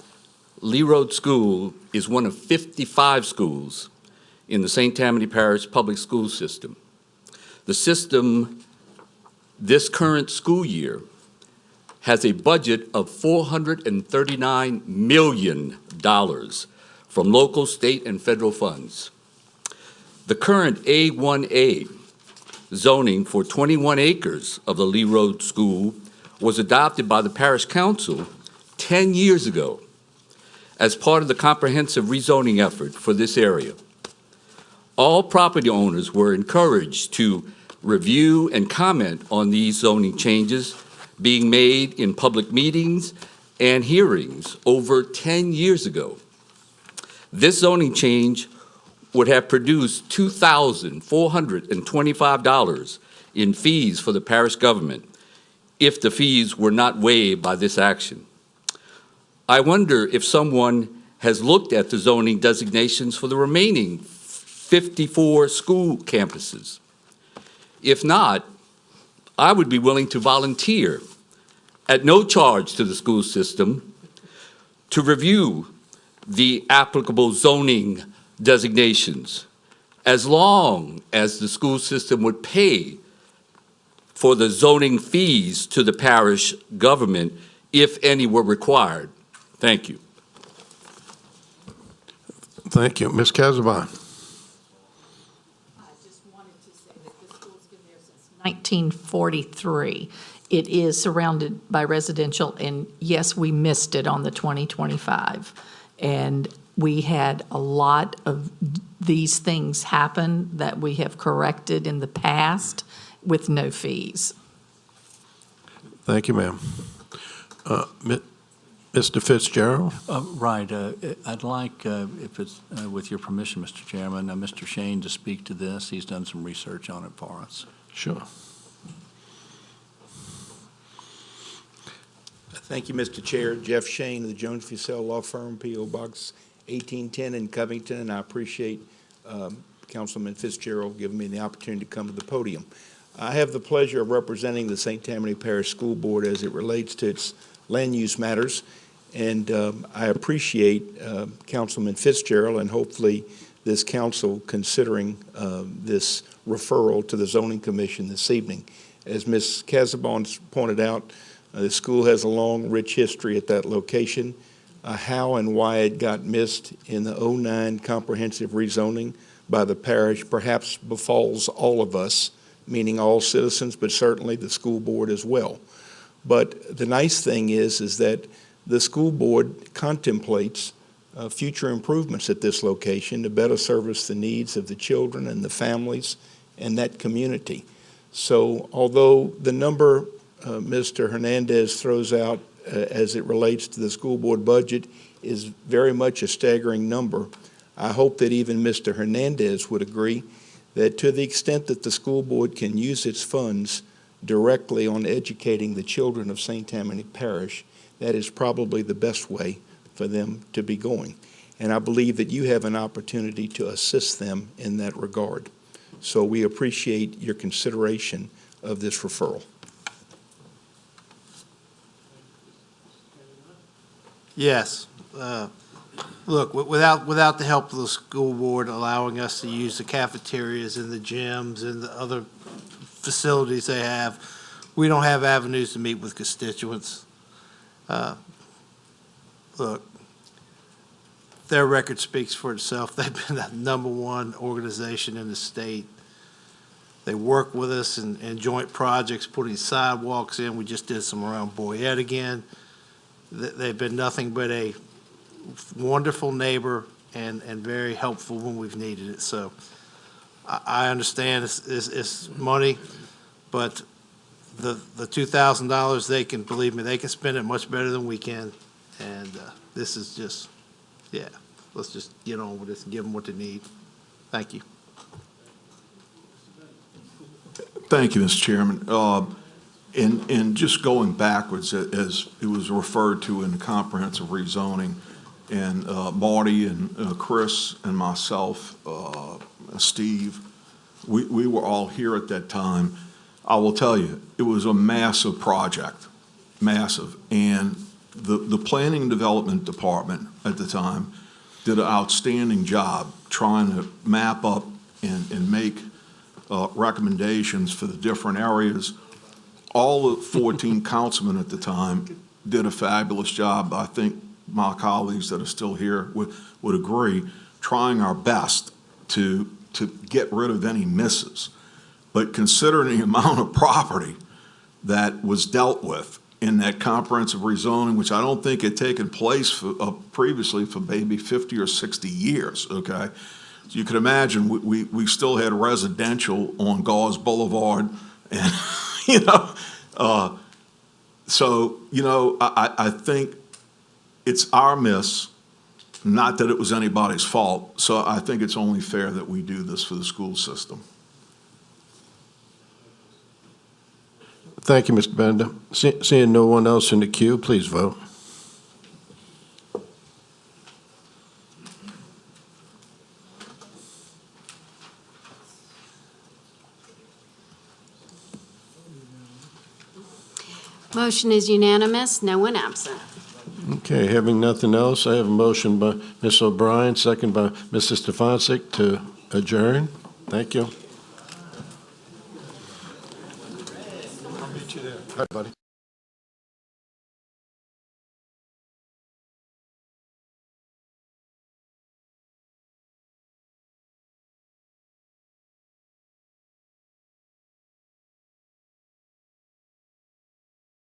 Lee Road School is one of 55 schools in the St. Tammany Parish public school system. The system this current school year has a budget of $439 million from local, state, and federal funds. The current A1A zoning for 21 acres of the Lee Road School was adopted by the Parish Council 10 years ago as part of the comprehensive rezoning effort for this area. All property owners were encouraged to review and comment on these zoning changes being made in public meetings and hearings over 10 years ago. This zoning change would have produced $2,425 in fees for the parish government if the fees were not waived by this action. I wonder if someone has looked at the zoning designations for the remaining 54 school campuses. If not, I would be willing to volunteer at no charge to the school system to review the applicable zoning designations, as long as the school system would pay for the zoning fees to the parish government, if any were required. Thank you. Thank you. Ms. Casabon. I just wanted to say that this school's been there since 1943. It is surrounded by residential, and yes, we missed it on the 2025. And we had a lot of these things happen that we have corrected in the past with no fees. Thank you, ma'am. Mr. Fitzgerald? Right. I'd like, if it's with your permission, Mr. Chairman, Mr. Shane to speak to this. He's done some research on it for us. Sure. Thank you, Mr. Chair. Jeff Shane of the Jones Fussell Law Firm, P.O. Box 1810 in Covington, and I appreciate Councilman Fitzgerald giving me the opportunity to come to the podium. I have the pleasure of representing the St. Tammany Parish School Board as it relates to its land use matters, and I appreciate Councilman Fitzgerald and hopefully this council considering this referral to the Zoning Commission this evening. As Ms. Casabon pointed out, The school has a long, rich history at that location. How and why it got missed in the '09 comprehensive rezoning by the parish perhaps befalls all of us, meaning all citizens, but certainly the school board as well. But the nice thing is that the school board contemplates future improvements at this location to better service the needs of the children and the families and that community. So although the number Mr. Hernandez throws out as it relates to the school board budget is very much a staggering number, I hope that even Mr. Hernandez would agree that to the extent that the school board can use its funds directly on educating the children of St. Tammany Parish, that is probably the best way for them to be going. And I believe that you have an opportunity to assist them in that regard. So we appreciate your consideration of this referral. Yes. Look, without the help of the school board allowing us to use the cafeterias and the gyms and the other facilities they have, we don't have avenues to meet with constituents. Look, their record speaks for itself. They've been the #1 organization in the state. They work with us in joint projects, putting sidewalks in. We just did some around Boyette again. They've been nothing but a wonderful neighbor and very helpful when we've needed it. So I understand it's money, but the $2,000, they can, believe me, they can spend it much better than we can. And this is just, yeah, let's just get on with this and give them what they need. Thank you. Thank you, Mr. Chairman. And just going backwards, as it was referred to in the comprehensive rezoning, and Marty and Chris and myself, Steve, we were all here at that time. I will tell you, it was a massive project, massive. And the Planning and Development Department at the time did an outstanding job trying to map up and make recommendations for the different areas. All the 14 councilmen at the time did a fabulous job. I think my colleagues that are still here would agree, trying our best to get rid of any misses. But considering the amount of property that was dealt with in that comprehensive rezoning, which I don't think had taken place previously for maybe 50 or 60 years, okay? So you can imagine we still had residential on Gauze Boulevard, and, you know, so, you know, I think it's our miss, not that it was anybody's fault. So I think it's only fair that we do this for the school system. Thank you, Mr. Bender. Seeing no one else in the queue, please vote. Motion is unanimous, no one absent. Okay, having nothing else, I have a motion by Ms. O'Brien, second by Mr. Stefanczyk to adjourn. Thank you. I'll meet you there. Hi, buddy.